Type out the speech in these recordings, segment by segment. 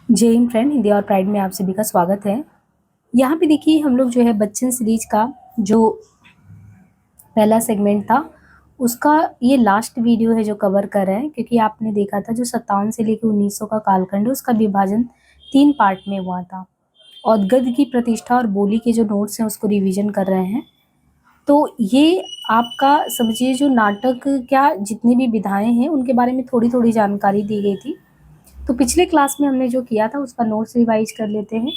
जय हिंद फ्रेंड, हिंदी और प्राइड में आप सभी का स्वागत है। यहाँ पे देखिए हम लोग जो है बच्चन सीरीज का जो पहला सेगमेंट था उसका ये लास्ट वीडियो है जो कवर कर रहे हैं, क्योंकि आपने देखा था जो 57 से लेकर 1900 का कालखंड है उसका विभाजन 3 पार्ट में हुआ था और गद्य की प्रतिष्ठा और बोली के जो नोट्स हैं उसको रिवीजन कर रहे हैं। तो ये आपका समझिए जो नाटक क्या जितनी भी विधाएं हैं उनके बारे में थोड़ी थोड़ी जानकारी दी गई थी। तो पिछले क्लास में हमने जो किया था उसका नोट्स रिवाइज कर लेते हैं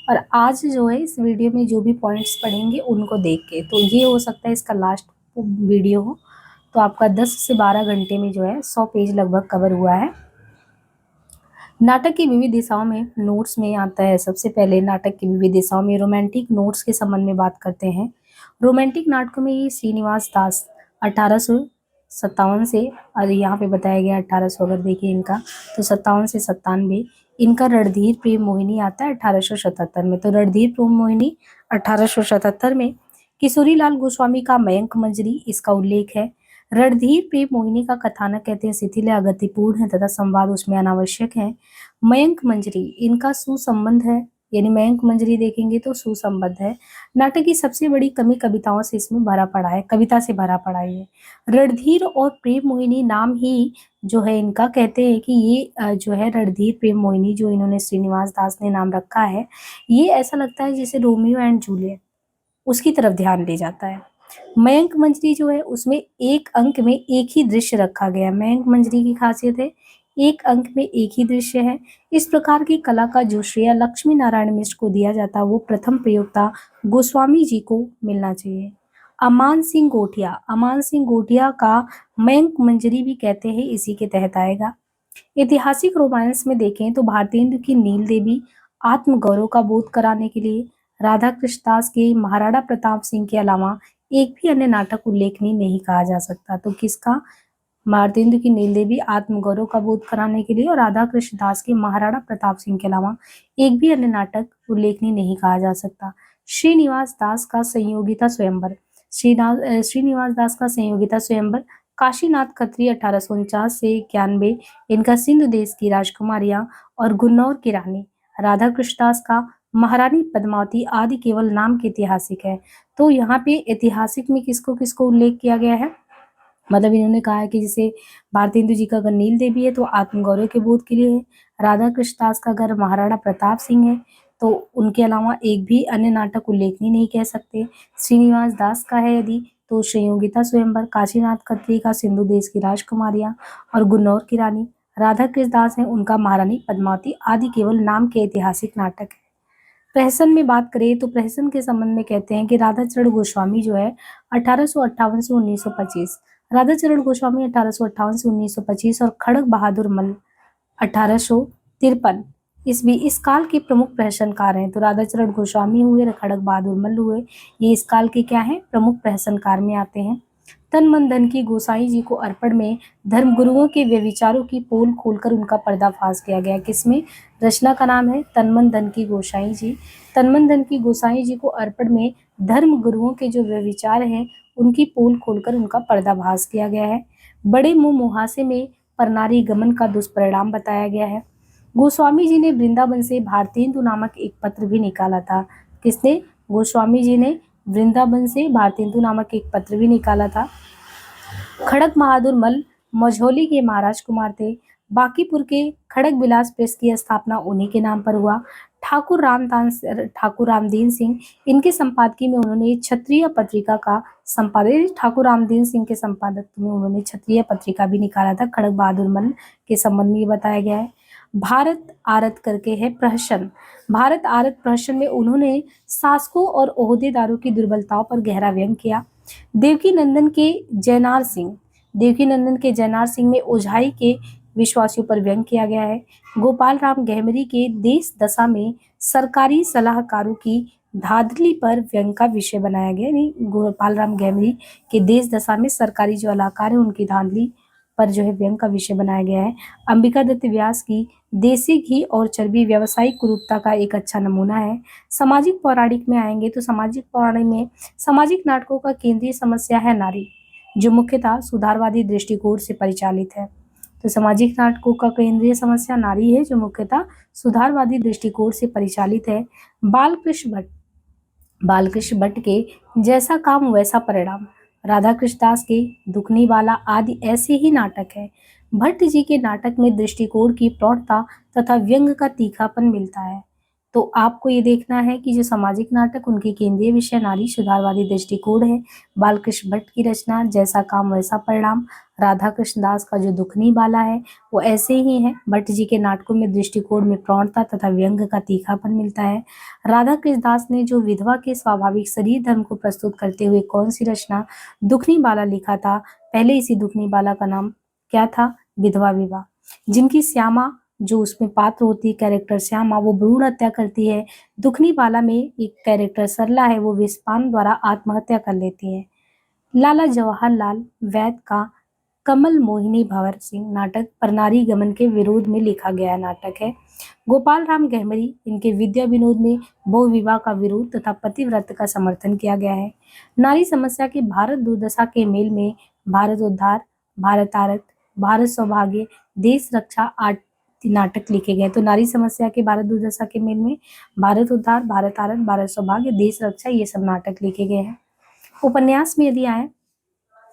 और आज जो है इस वीडियो में जो भी पॉइंट्स पढ़ेंगे उनको देख के, तो ये हो सकता है इसका लास्ट वीडियो हो। तो आपका 10 से 12 घंटे में जो है 100 पेज लगभग कवर हुआ है। नाटक की विविध दिशाओं में नोट्स में आता है। सबसे पहले नाटक की विविध दिशाओं में रोमांटिक नोट्स के संबंध में बात करते हैं। रोमांटिक नाटकों में ये श्रीनिवास दास 1857 से, और यहाँ पे बताया गया 1800, अगर देखिए इनका तो 57 से 97। इनका रणधीर प्रेम मोहिनी आता है 1877 में। तो रणधीर प्रेम मोहिनी 1877 में। किशोरीलाल गोस्वामी का मयंक मंजरी इसका उल्लेख है। रणधीर प्रेम मोहिनी का कथानक कहते हैं शिथिल या गतिपूर्ण है तथा संवाद उसमें अनावश्यक है। मयंक मंजरी इनका सुसंबंध है, यानी मयंक मंजरी देखेंगे तो सुसंबद्ध है। नाटक की सबसे बड़ी कमी कविताओं से इसमें भरा पड़ा है, कविता से भरा पड़ा है। रणधीर और प्रेम मोहिनी नाम ही जो है इनका, कहते हैं कि ये जो है रणधीर प्रेम मोहिनी जो इन्होंने श्रीनिवास दास ने नाम रखा है, ये ऐसा लगता है जैसे रोमियो एंड जूलियट उसकी तरफ ध्यान ले जाता है। मयंक मंजरी जो है उसमें एक अंक में एक ही दृश्य रखा गया है। मयंक मंजरी की खासियत है एक अंक में एक ही दृश्य है। इस प्रकार की कला का जो श्रेय लक्ष्मी नारायण मिश्र को दिया जाता है वो प्रथम प्रयोक्ता गोस्वामी जी को मिलना चाहिए। अमान सिंह गोटिया का मयंक मंजरी भी कहते हैं इसी के तहत आएगा। ऐतिहासिक रोमांस में देखें तो भारतेंदु की नील देवी आत्मगौरव का बोध कराने के लिए राधा कृष्ण दास के महाराणा प्रताप सिंह के अलावा एक भी अन्य नाटक उल्लेखनीय नहीं कहा जा सकता। तो किसका? भारतेंदु की नील देवी आत्मगौरव का बोध कराने के लिए और राधा कृष्ण दास के महाराणा प्रताप सिंह के अलावा एक भी अन्य नाटक उल्लेखनीय नहीं कहा जा सकता। श्रीनिवास दास का संयोगिता स्वयंवर श्रीनिवास दास का संयोगिता स्वयंवर काशीनाथ खत्री 1849 से 91। इनका सिंधु देश की राजकुमारियां और गुन्नौर की रानी। राधा कृष्ण दास का महारानी पद्मावती आदि केवल नाम के ऐतिहासिक है। तो यहाँ पे ऐतिहासिक में किसको किसको उल्लेख किया गया है, मतलब इन्होंने कहा है कि जैसे भारतेंदु जी का अगर नील देवी है तो आत्मगौरव के बोध के लिए है। राधा कृष्ण दास का अगर महाराणा प्रताप सिंह है तो उनके अलावा एक भी अन्य नाटक उल्लेखनीय नहीं कह सकते। श्रीनिवास दास का है यदि तो संयोगिता स्वयंवर, काशीनाथ खत्री का सिंधु देश की राजकुमारियां और गुन्नौर की रानी। राधा कृष्ण दास है उनका महारानी पद्मावती आदि केवल नाम के ऐतिहासिक नाटक है। प्रहसन में बात करें तो प्रहसन के संबंध में कहते हैं कि राधाचरण गोस्वामी जो है 1858 से 1925, राधाचरण गोस्वामी 1858 से 1925 और खड़ग बहादुर मल्ल 1853 इस काल के प्रमुख प्रहसनकार हैं। तो राधाचरण गोस्वामी हुए, खड़ग बहादुर मल्ल हुए, ये इस काल के क्या है, प्रमुख प्रहसनकार में आते हैं। तन मन धन की गोसाई जी को अर्पण में धर्मगुरुओं के व्यभिचारों की पोल खोलकर उनका पर्दाफाश किया गया। किसमें? रचना का नाम है तन मन धन की गोसाई जी। तन मन धन की गोसाई जी को अर्पण में धर्म गुरुओं के जो व्यभिचार हैं उनकी पोल खोलकर उनका पर्दाफाश किया गया है। बड़े मुंह मुहासे में परनारी गमन का दुष्परिणाम बताया गया है। गोस्वामी जी ने वृंदावन से भारतेंदु नामक एक पत्र भी निकाला था। किसने? गोस्वामी जी ने वृंदावन से भारतेंदु नामक एक पत्र भी निकाला था। खड़ग बहादुर मल्ल मझौली के महाराज कुमार थे। बांकीपुर के खड़ग विलास प्रेस की स्थापना उन्हीं के नाम पर हुआ। ठाकुर रामदीन सिंह इनके संपादकीय में उन्होंने क्षत्रिय पत्रिका का संपादन, ठाकुर रामदीन सिंह के संपादक में उन्होंने क्षत्रिय पत्रिका भी निकाला था। खड़ग बहादुर मल्ल के संबंध में बताया गया है। भारत आरत करके है प्रहसन। भारत आरत प्रहसन में उन्होंने शासकों और ओहदेदारों की दुर्बलताओं पर गहरा व्यंग किया। देवकीनंदन के जयनार सिंह में ओझाई के विश्वासियों पर व्यंग किया गया है। गोपाल राम गहमरी के देश दशा में सरकारी सलाहकारों की धांधली पर व्यंग का विषय बनाया गया। यानी गोपाल राम गहमरी के देश दशा में सरकारी जो सलाहकार है उनकी धांधली पर जो है व्यंग का विषय बनाया गया है। अंबिका दत्त व्यास की देसी घी और चर्बी व्यावसायिक कुरूपता का एक अच्छा नमूना है। सामाजिक पौराणिक में आएंगे तो सामाजिक पौराणिक में सामाजिक नाटकों का केंद्रीय समस्या है नारी, जो मुख्यतः सुधारवादी दृष्टिकोण से परिचालित है। तो सामाजिक नाटकों का केंद्रीय समस्या नारी है, जो मुख्यतः सुधारवादी दृष्टिकोण से परिचालित है। बालकृष्ण भट्ट के जैसा काम वैसा परिणाम, राधा कृष्ण दास के दुखनी वाला आदि ऐसे ही नाटक है। भट्ट जी के नाटक में दृष्टिकोण की प्रौढ़ता तथा व्यंग का तीखापन मिलता है। तो आपको ये देखना है कि जो सामाजिक नाटक, उनके केंद्रीय विषय नारी सुधारवादी दृष्टिकोण है। बालकृष्ण भट्ट की रचना जैसा काम वैसा परिणाम, राधा कृष्ण दास का जो दुखनी बाला है वो ऐसे ही है। भट्ट जी के नाटकों में दृष्टिकोण में प्रौढ़ता तथा व्यंग का तीखापन मिलता है। राधा कृष्ण दास ने जो विधवा के स्वाभाविक शरीर धर्म को प्रस्तुत करते हुए कौन सी रचना दुखनी बाला लिखा था? पहले इसी दुखनी बाला का नाम क्या था? विधवा विवाह। जिनकी श्यामा, जो उसमें पात्र होती है कैरेक्टर श्यामा, वो भ्रूण हत्या करती है। दुखनी बाला में एक कैरेक्टर सरला है, वो विषपान द्वारा आत्महत्या कर लेती है। लाला जवाहरलाल वैद का कमल मोहिनी भंवर सिंह नाटक परनारी गमन के विरोध में लिखा गया नाटक है। गोपाल राम गहमरी, इनके विद्या विनोद में बहु विवाह का विरोध तथा पतिव्रत का समर्थन किया गया है। नारी समस्या के भारत दुर्दशा के मेल में भारत उद्धार, भारत आरत, भारत सौभाग्य, देश रक्षा आदि नाटक लिखे गए। तो नारी समस्या के भारत दुर्दशा के मेल में भारत उद्धार, भारत आरत, भारत सौभाग्य, देश रक्षा, ये सब नाटक लिखे गए हैं। उपन्यास में यदि आए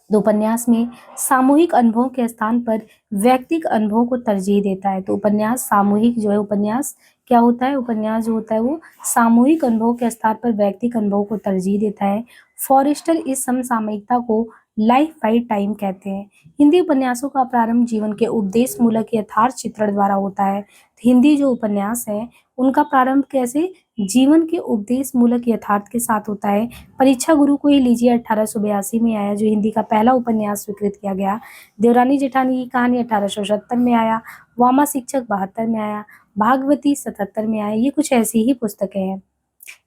तो उपन्यास में सामूहिक अनुभवों के स्थान पर व्यक्तिगत अनुभवों को तरजीह देता है। तो उपन्यास सामूहिक जो है, उपन्यास क्या होता है? उपन्यास जो होता है वो सामूहिक अनुभवों के स्थान पर व्यक्तिगत अनुभवों को तरजीह देता है। फॉरेस्टर इस समसामयिकता को लाइफ बाई टाइम कहते हैं। हिंदी उपन्यासों का प्रारंभ जीवन के उपदेश मूलक यथार्थ चित्रण द्वारा होता है। तो हिंदी जो उपन्यास है उनका प्रारंभ कैसे? जीवन के उपदेश मूलक यथार्थ के साथ होता है। परीक्षा गुरु को ही लीजिए 1882 में आया, जो हिंदी का पहला उपन्यास स्वीकृत किया गया। देवरानी जेठानी की कहानी 1877 में आया। वामा शिक्षक 72 में आया। भागवती 77 में आया। ये कुछ ऐसी ही पुस्तकें हैं।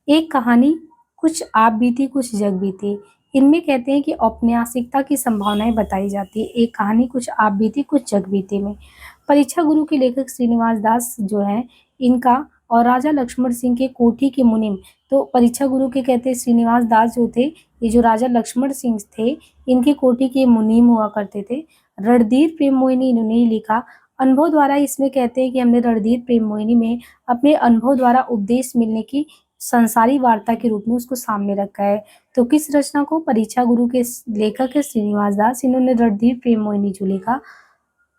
एक कहानी, कुछ आप बीती कुछ जग बीती, इनमें कहते हैं कि औपन्यासिकता की संभावनाएं बताई जाती है। एक कहानी, कुछ आप बीती कुछ जग बीती में परीक्षा गुरु के लेखक श्रीनिवास दास जो है इनका, और राजा लक्ष्मण सिंह के कोठी के मुनिम। तो परीक्षा गुरु के कहते हैं श्रीनिवास दास जो थे, ये जो राजा लक्ष्मण सिंह थे इनके कोठी के मुनीम हुआ करते थे। रणधीर प्रेम मोहिनी इन्होंने ही लिखा। अनुभव द्वारा, इसमें कहते हैं कि हमने रणधीर प्रेम मोहिनी में अपने अनुभव द्वारा उपदेश मिलने की संसारी वार्ता के रूप में उसको सामने रखा है। तो किस रचना को? परीक्षा गुरु के लेखक है श्रीनिवास दास, इन्होंने रणधीर प्रेम मोहिनी जो लिखा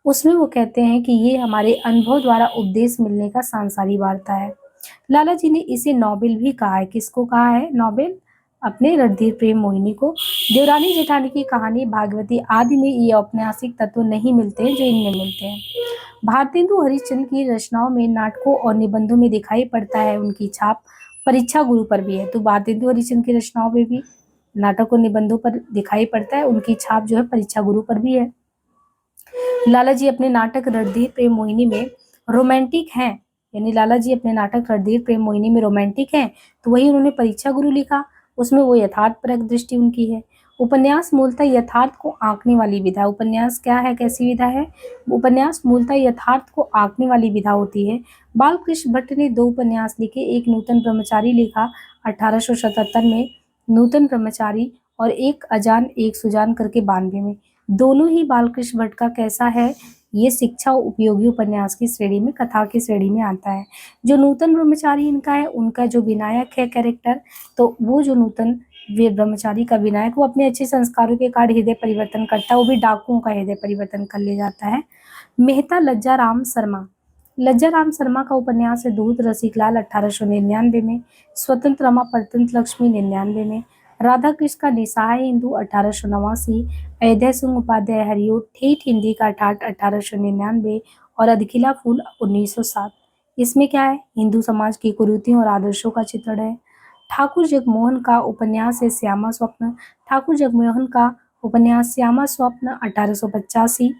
उसमें वो कहते हैं कि ये हमारे अनुभव द्वारा उपदेश मिलने का सांसारी वार्ता है। लाला जी ने इसे नॉवेल भी कहा है। किसको कहा है नॉवेल? अपने रणधीर प्रेम मोहिनी को। देवरानी जेठानी की कहानी, भागवती आदि में ये औपन्यासिक तत्व नहीं मिलते हैं जो इनमें मिलते हैं। भारतेंदु हरिश्चंद्र की रचनाओं में, नाटकों और निबंधों में दिखाई पड़ता है उनकी छाप परीक्षा गुरु पर भी है। तो भारतेंदु हरिश्चंद्र की रचनाओं में भी, नाटक और निबंधों पर दिखाई पड़ता है, उनकी छाप जो है परीक्षा गुरु पर भी है। लाला जी अपने नाटक रणधीर प्रेम मोहिनी में रोमांटिक हैं, यानी लाला जी अपने नाटक रणधीर प्रेम मोहिनी में रोमांटिक हैं, तो वही उन्होंने परीक्षा गुरु लिखा, उसमें वो यथार्थपरक दृष्टि उनकी है। उपन्यास मूलतः यथार्थ को आंकने वाली विधा। उपन्यास क्या है, कैसी विधा है? उपन्यास मूलतः यथार्थ को आंकने वाली विधा होती है। बालकृष्ण भट्ट ने 2 उपन्यास लिखे। एक नूतन ब्रह्मचारी लिखा 1877 में, नूतन ब्रह्मचारी, और एक अजान एक सुजान करके 92 में। दोनों ही बालकृष्ण भट्ट का कैसा है? ये शिक्षा उपयोगी उपन्यास की श्रेणी में, कथा की श्रेणी में आता है। जो नूतन ब्रह्मचारी इनका है, उनका जो विनायक है कैरेक्टर, तो वो जो नूतन वे ब्रह्मचारी का विनायक, वो अपने अच्छे संस्कारों के कारण हृदय परिवर्तन करता है, वो भी डाकुओं का हृदय परिवर्तन कर ले जाता है। मेहता लज्जा राम शर्मा, लज्जा राम शर्मा का उपन्यास है दूध रसिक लाल 1899 में, स्वतंत्र रमा परतंत्र लक्ष्मी 99 में, राधा कृष्ण का निसहाय हिंदू 1889, अयोध्या सिंह उपाध्याय हरिओ ठेठ हिंदी का ठाठ 1899, और अधखिला फूल 1907। इसमें क्या है? हिंदू समाज की कुरीतियों और आदर्शों का चित्रण है। ठाकुर जगमोहन का उपन्यास है श्यामा स्वप्न। ठाकुर जगमोहन का उपन्यास श्यामा स्वप्न 1885,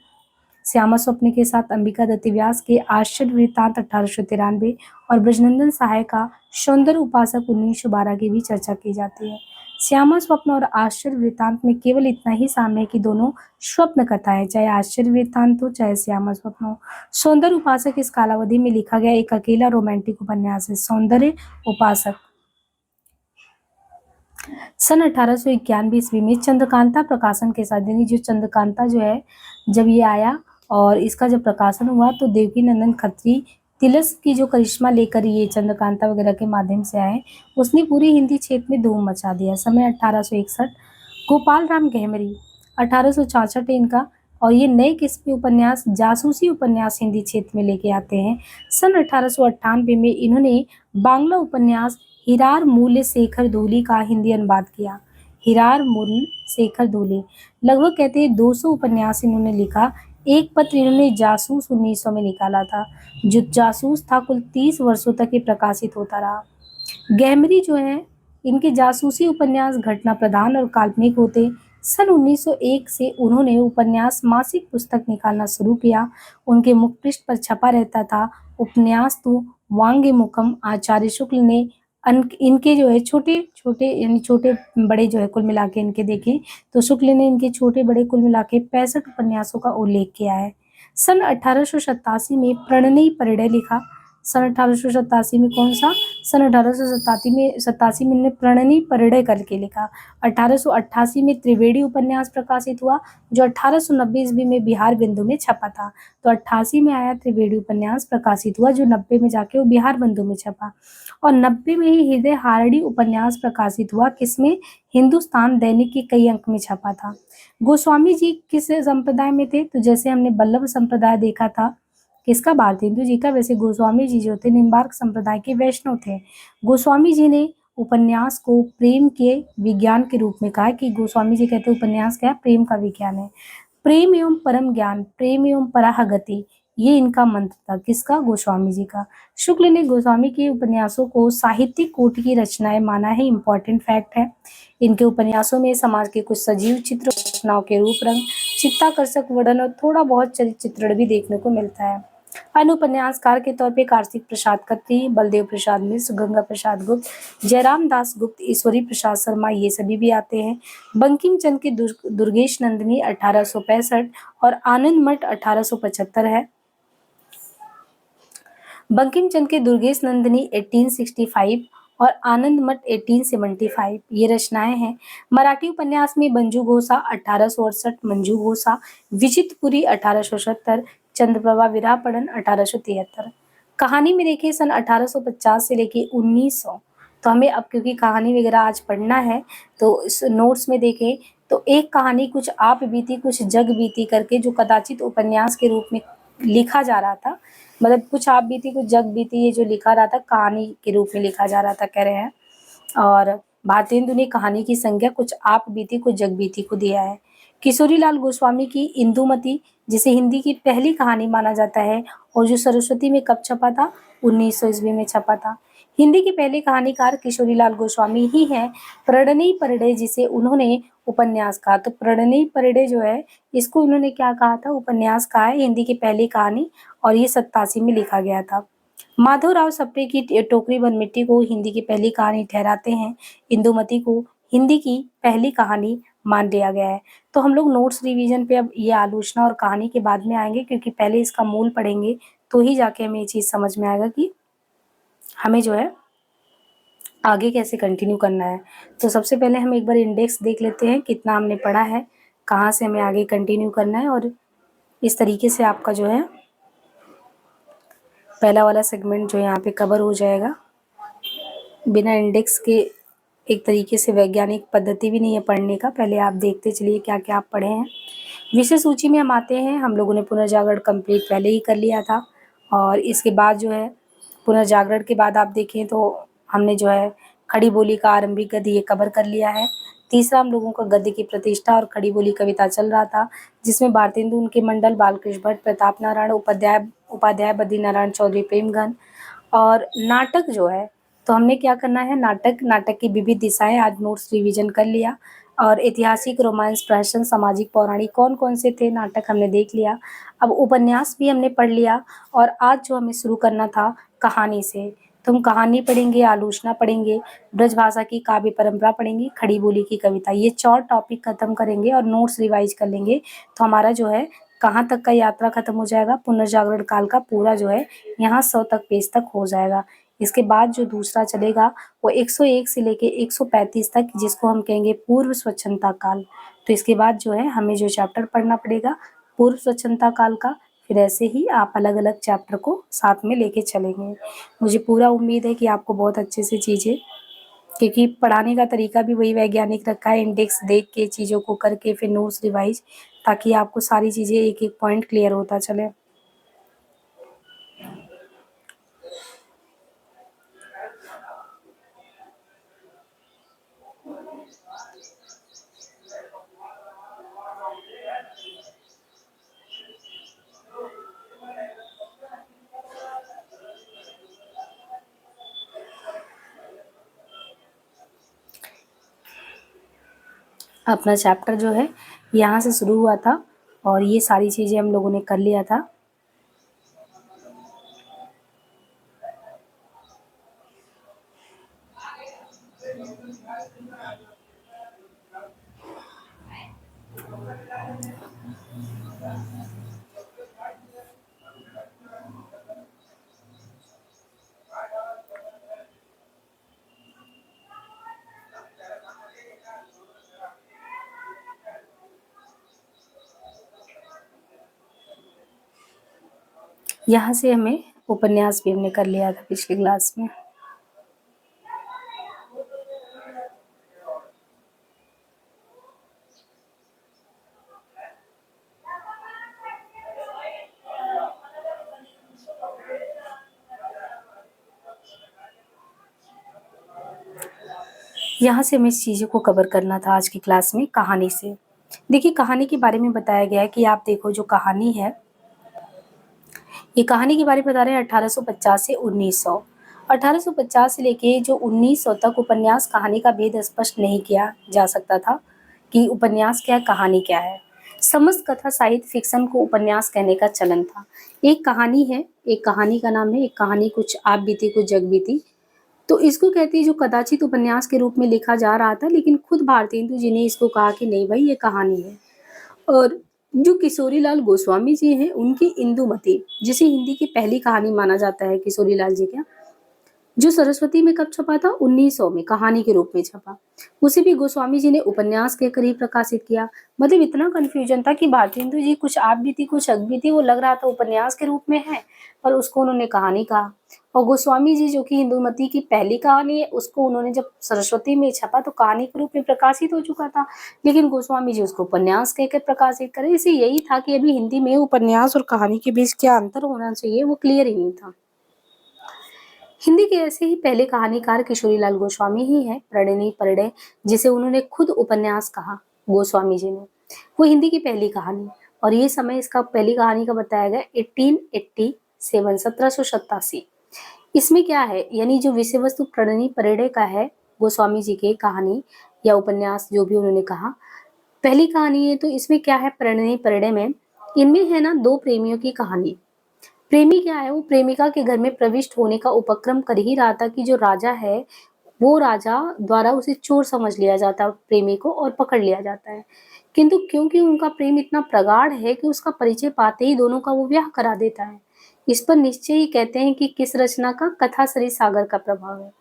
श्यामा स्वप्न के साथ अंबिका दत्त व्यास के आश्चर्य वृत्तांत 1893, और ब्रजनंदन सहाय का सौंदर्य उपासक 1912 की भी चर्चा की जाती है। श्यामा स्वप्न और आश्चर्य वृत्तांत में केवल इतना ही साम्य है कि दोनों स्वप्न कथा है, चाहे आश्चर्य वृत्तांत हो चाहे श्यामा स्वप्न हो। सौंदर्य उपासक इस कालावधि में लिखा गया एक अकेला रोमांटिक उपन्यास है। सौंदर्य उपासक सन 1891 ईस्वी में चंद्रकांता प्रकाशन के साथ, यानी जो चंद्रकांता जो है जब ये आया और इसका जब प्रकाशन हुआ तो देवकीनंदन खत्री तिलस की जो करिश्मा लेकर ये चंद्रकांता वगैरह के माध्यम से आए, उसने पूरी हिंदी क्षेत्र में धूम मचा दिया। समय 1861। गोपाल राम गहमरी 1866 इनका, और ये नए किस्म के उपन्यास, जासूसी उपन्यास हिंदी क्षेत्र में लेके आते हैं। सन 1898 में इन्होंने बांग्ला उपन्यास हिरार मूल्य शेखर धूली का हिंदी अनुवाद किया। हिरार मूल्य शेखर धूली, लगभग कहते हैं 200 उपन्यास इन्होंने लिखा। एक पत्र इन्होंने जासूस 1900 में निकाला था। जो जासूस था कुल 30 वर्षों तक ये प्रकाशित होता रहा। गहमरी जो है, इनके जासूसी उपन्यास घटना प्रधान और काल्पनिक होते। सन 1901 से उन्होंने उपन्यास मासिक पुस्तक निकालना शुरू किया। उनके मुखपृष्ठ पर छपा रहता था उपन्यास तो वांगे मुकम। आचार्य शुक्ल ने इनके जो है छोटे छोटे यानी छोटे बड़े जो है कुल मिला के इनके देखें तो शुक्ल ने इनके छोटे बड़े कुल मिला के 65 उपन्यासों का उल्लेख किया है। सन 1887 में प्रणयी परिणय लिखा। सन 1887 में कौन सा? सन 1887 में इन्होंने प्रणयी परिणय करके लिखा। 1888 में त्रिवेणी उपन्यास प्रकाशित हुआ, जो 1890 ईस्वी में बिहार बिंदु में छपा था। तो 88 में आया त्रिवेणी उपन्यास प्रकाशित हुआ, जो 90 में जाके वो बिहार बंधु में छपा। और 90 में ही हृदय हारड़ी उपन्यास प्रकाशित हुआ, किसमें? हिंदुस्तान दैनिक के कई अंक में छपा था। गोस्वामी जी किस संप्रदाय में थे? तो जैसे हमने बल्लभ संप्रदाय देखा था, किसका? भारतेंदु जी का। वैसे गोस्वामी जी जो थे निम्बार्क संप्रदाय के वैष्णव थे। गोस्वामी जी ने उपन्यास को प्रेम के विज्ञान के रूप में कहा, कि गोस्वामी जी कहते हैं उपन्यास क्या है? प्रेम का विज्ञान है। प्रेम एवं परम ज्ञान, प्रेम एवं पराह गति, ये इनका मंत्र था। किसका? गोस्वामी जी का। शुक्ल ने गोस्वामी के उपन्यासों को साहित्यिक कोटि की रचनाएं माना है। इंपॉर्टेंट फैक्ट है, इनके उपन्यासों में समाज के कुछ सजीव चित्र, घटनाओं के रूप रंग, चित्ताकर्षक वर्णन और थोड़ा बहुत चरित्र चित्रण भी देखने को मिलता है। अन्य उपन्यासकार के तौर पे कार्तिक प्रसाद खत्री, बलदेव प्रसाद मिश्र, गंगा प्रसाद गुप्त, जयराम दास गुप्त, ईश्वरी प्रसाद शर्मा, ये सभी भी आते हैं। बंकिम चंद्र की दुर्गेश नंदिनी 1865 और आनंद मठ 1875 है। बंकिम चंद्र के दुर्गेश नंदिनी 1865 और आनंद मठ 1875 ये रचनाएं हैं। मराठी उपन्यास में मंजू घोषा 1868, मंजू घोषा, विचित्रपुरी 1870, चंद्रप्रभा विरापड़न 1873। कहानी में देखें सन 1850 से लेके 1900। तो हमें अब क्योंकि कहानी वगैरह आज पढ़ना है तो इस नोट्स में देखें तो एक कहानी कुछ आप बीती कुछ जग बीती करके जो कदाचित उपन्यास के रूप में लिखा जा रहा था, मतलब कुछ आप बीती कुछ जग बीती, ये जो लिखा रहा था कहानी के रूप में लिखा जा रहा था कह रहे हैं। और भारतेंदु ने कहानी की संज्ञा कुछ आप बीती कुछ जग बीती को दिया है। किशोरीलाल गोस्वामी की इंदुमती, जिसे हिंदी की पहली कहानी माना जाता है और जो सरस्वती में कब छपा था? 1900 ईस्वी में छपा था। हिंदी के पहले कहानीकार किशोरीलाल गोस्वामी ही हैं। प्रणयी परिणय जिसे उन्होंने उपन्यास कहा, तो प्रणयी परिणय जो है इसको उन्होंने क्या कहा था? उपन्यास कहा है। हिंदी की पहली कहानी, और ये 87 में लिखा गया था। माधवराव सप्रे की टोकरी बंद मिट्टी को हिंदी की पहली कहानी ठहराते हैं। इंदुमती को हिंदी की पहली कहानी मान लिया गया है। तो हम लोग नोट्स रिवीजन पे अब ये आलोचना और कहानी के बाद में आएंगे, क्योंकि पहले इसका मूल पढ़ेंगे तो ही जाके हमें ये चीज़ समझ में आएगा कि हमें जो है आगे कैसे कंटिन्यू करना है। तो सबसे पहले हम एक बार इंडेक्स देख लेते हैं, कितना हमने पढ़ा है, कहाँ से हमें आगे कंटिन्यू करना है, और इस तरीके से आपका जो है पहला वाला सेगमेंट जो यहाँ पे कवर हो जाएगा। बिना इंडेक्स के एक तरीके से वैज्ञानिक पद्धति भी नहीं है पढ़ने का। पहले आप देखते चलिए क्या क्या आप पढ़े हैं। विषय सूची में हम आते हैं। हम लोगों ने पुनर्जागरण कंप्लीट पहले ही कर लिया था, और इसके बाद जो है पुनर्जागरण के बाद आप देखें तो हमने जो है खड़ी बोली का आरंभिक गद्य ये कवर कर लिया है। तीसरा हम लोगों का गद्य की प्रतिष्ठा और खड़ी बोली कविता चल रहा था, जिसमें भारतेंदु उनके मंडल, बालकृष्ण भट्ट, प्रताप नारायण उपाध्याय, बद्रीनारायण चौधरी, प्रेमगन। और नाटक जो है, तो हमने क्या करना है, नाटक की विविध दिशाएं आज नोट्स रिवीजन कर लिया। और ऐतिहासिक, रोमांस, प्रहसन, सामाजिक, पौराणिक कौन कौन से थे नाटक हमने देख लिया। अब उपन्यास भी हमने पढ़ लिया, और आज जो हमें शुरू करना था कहानी से, तो हम कहानी पढ़ेंगे, आलोचना पढ़ेंगे, ब्रजभाषा की काव्य परंपरा पढ़ेंगे, खड़ी बोली की कविता, ये 4 टॉपिक खत्म करेंगे और नोट्स रिवाइज कर लेंगे। तो हमारा जो है कहाँ तक का यात्रा खत्म हो जाएगा? पुनर्जागरण काल का पूरा जो है यहाँ 100 तक पेज तक हो जाएगा। इसके बाद जो दूसरा चलेगा वो 101 से लेके 135 तक, जिसको हम कहेंगे पूर्व स्वच्छंदता काल। तो इसके बाद जो है हमें जो चैप्टर पढ़ना पड़ेगा पूर्व स्वच्छंदता काल का, फिर ऐसे ही आप अलग-अलग चैप्टर को साथ में लेके चलेंगे। मुझे पूरा उम्मीद है कि आपको बहुत अच्छे से चीज़ें, क्योंकि पढ़ाने का तरीका भी वही वैज्ञानिक रखा है, इंडेक्स देख के चीज़ों को करके फिर नोट्स रिवाइज़, ताकि आपको सारी चीज़ें एक-एक पॉइंट क्लियर होता चले। अपना चैप्टर जो है यहाँ से शुरू हुआ था और ये सारी चीज़ें हम लोगों ने कर लिया था। यहाँ से हमें उपन्यास भी हमने कर लिया था पिछली क्लास में। यहाँ से हमें इस चीज़ों को कवर करना था आज की क्लास में कहानी से। देखिए, कहानी के बारे में बताया गया है कि आप देखो, जो कहानी है, ये कहानी के बारे में बता रहे हैं 1850 से 1900। 1850 से लेके जो 1900 तक उपन्यास कहानी का भेद स्पष्ट नहीं किया जा सकता था कि उपन्यास क्या है, कहानी क्या है। समस्त कथा साहित्य फिक्शन को उपन्यास कहने का चलन था। एक कहानी है, एक कहानी का नाम है, एक कहानी कुछ आप बीती कुछ जग बीती, तो इसको कहते हैं जो कदाचित उपन्यास के रूप में लिखा जा रहा था, लेकिन खुद भारतेंदु जी ने इसको कहा कि नहीं भाई, ये कहानी है। और जो किशोरीलाल गोस्वामी जी हैं, उनकी इंदुमती, जिसे हिंदी की पहली कहानी माना जाता है किशोरीलाल जी का, जो सरस्वती में कब छपा था, 1900 में कहानी के रूप में छपा। उसे भी गोस्वामी जी ने उपन्यास के करीब प्रकाशित किया। मतलब इतना कंफ्यूजन था कि भारतेंदु जी कुछ आप बीती कुछ अग बीती, वो लग रहा था उपन्यास के रूप में है, पर उसको उन्होंने कहानी कहा। और गोस्वामी जी, जो कि इंदुमती की पहली कहानी है, उसको उन्होंने जब सरस्वती में छपा तो कहानी के रूप में प्रकाशित हो चुका था, लेकिन गोस्वामी जी उसको उपन्यास कहकर प्रकाशित करे। इसे यही था कि अभी हिंदी में उपन्यास और कहानी के बीच क्या अंतर होना चाहिए, वो क्लियर ही नहीं था। हिंदी के ऐसे ही पहले कहानीकार किशोरीलाल गोस्वामी ही हैं, प्रणयनी परिणय, जिसे उन्होंने खुद उपन्यास कहा, गोस्वामी जी ने। वो हिंदी की पहली कहानी, और ये समय इसका पहली कहानी का बताया गया 1887, 1787। इसमें क्या है, यानी जो विषय वस्तु प्रणयनी परिणय का है, गोस्वामी जी की कहानी या उपन्यास जो भी उन्होंने कहा, पहली कहानी है, तो इसमें क्या है, प्रणयनी परिणय में इनमें है ना दो प्रेमियों की कहानी। प्रेमी क्या है, वो प्रेमिका के घर में प्रविष्ट होने का उपक्रम कर ही रहा था कि जो राजा है, वो राजा द्वारा उसे चोर समझ लिया जाता है प्रेमी को, और पकड़ लिया जाता है। किंतु क्योंकि उनका प्रेम इतना प्रगाढ़ है कि उसका परिचय पाते ही दोनों का वो ब्याह करा देता है। इस पर निश्चय ही कहते हैं कि किस रचना का, कथा सरित सागर का प्रभाव है।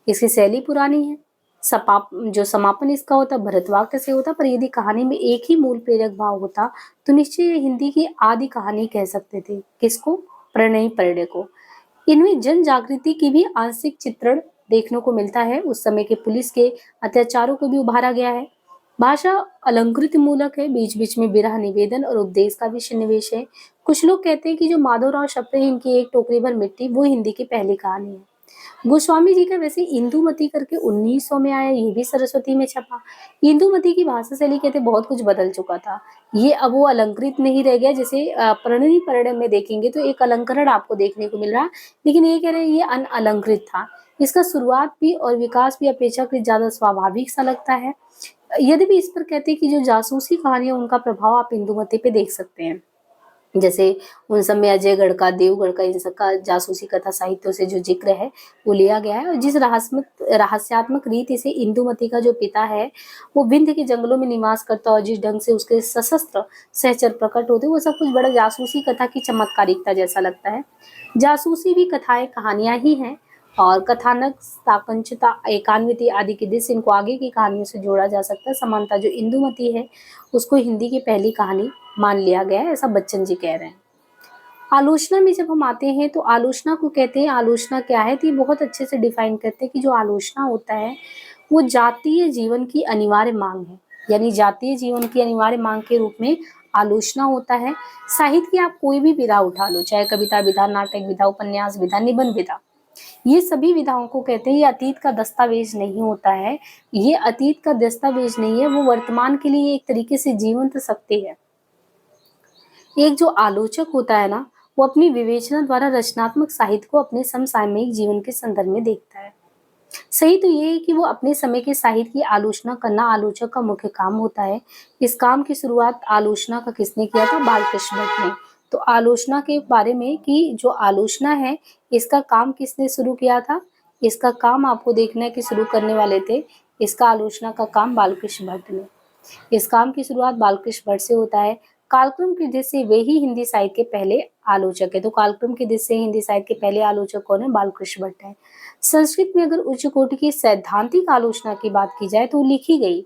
इसकी शैली पुरानी है, जो समापन इसका होता भरत वाक्य से होता, पर यदि कहानी में एक ही मूल प्रेरक भाव होता तो निश्चय ये हिंदी की आदि कहानी कह सकते थे। किसको? प्रणयी परिणय को। इनमें जन जागृति की भी आंशिक चित्रण देखने को मिलता है। उस समय के पुलिस के अत्याचारों को भी उभारा गया है। भाषा अलंकृत मूलक है, बीच बीच में विरह निवेदन और उपदेश का भी सन्निवेश है। कुछ लोग कहते हैं कि जो माधवराव सप्रे इनकी एक टोकरी भर मिट्टी, वो हिंदी की पहली कहानी है। गोस्वामी जी का वैसे इंदुमती करके 1900 में आया, ये भी सरस्वती में छपा। इंदुमती की भाषा शैली कहते बहुत कुछ बदल चुका था। ये अब वो अलंकृत नहीं रह गया, जैसे प्रणयी परिणय में देखेंगे तो एक अलंकरण आपको देखने को मिल रहा है, लेकिन ये कह रहे हैं ये अनअलंकृत था। इसका शुरुआत भी और विकास भी अपेक्षाकृत ज्यादा स्वाभाविक सा लगता है। यद्यपि इस पर कहते हैं कि जो जासूसी कहानियां, उनका प्रभाव आप इंदुमती पे देख सकते हैं। जैसे उन समय अजयगढ़ का, देवगढ़ का, इन सबका जासूसी कथा साहित्यों से जो जिक्र है वो लिया गया है। और जिस रहस्यात्मक रीति से इंदुमती का जो पिता है वो विंध्य के जंगलों में निवास करता, और जिस ढंग से उसके सशस्त्र सहचर प्रकट होते, वो सब कुछ बड़ा जासूसी कथा की चमत्कारिकता जैसा लगता है। जासूसी भी कथाएं कहानियां ही हैं, और कथानक, साकंचता, एकान्विति आदि के दृश्य इनको आगे की कहानियों से जोड़ा जा सकता है। समानता जो इंदुमती है उसको हिंदी की पहली कहानी मान लिया गया है, ऐसा बच्चन जी कह रहे हैं। आलोचना में जब हम आते हैं तो आलोचना को कहते हैं, आलोचना क्या है, तो ये बहुत अच्छे से डिफाइन करते हैं कि जो आलोचना होता है वो जातीय जीवन की अनिवार्य मांग है, यानी जातीय जीवन की अनिवार्य मांग के रूप में आलोचना होता है। साहित्य की आप कोई भी विधा उठा लो, चाहे कविता विधा, नाटक विधा, उपन्यास विधा, निबंध विधा, ये सभी विधाओं को कहते हैं ये अतीत का दस्तावेज नहीं होता है, ये अतीत का दस्तावेज नहीं है, वो वर्तमान के लिए एक तरीके से जीवंत शक्ति है। एक जो आलोचक होता है ना, वो अपनी विवेचना द्वारा रचनात्मक साहित्य को अपने समसामयिक जीवन के संदर्भ में देखता है। सही तो ये है कि वो अपने समय के साहित्य की आलोचना करना आलोचक का मुख्य काम होता है। इस काम की शुरुआत आलोचना का किसने किया था? बालकृष्ण भट्ट ने। तो आलोचना के बारे में कि जो आलोचना है, इसका काम किसने शुरू किया था? इसका काम आपको देखना है कि शुरू करने वाले थे, इसका आलोचना का काम बालकृष्ण भट्ट ने। इस काम की शुरुआत बालकृष्ण भट्ट से होता है। कालक्रम की दृष्टि से वे ही हिंदी साहित्य के पहले आलोचक है। तो कालक्रम की दृष्टि से हिंदी साहित्य के पहले आलोचक कौन है? बालकृष्ण भट्ट है। संस्कृत में अगर उच्च कोटि की सैद्धांतिक आलोचना की बात की जाए तो लिखी गई,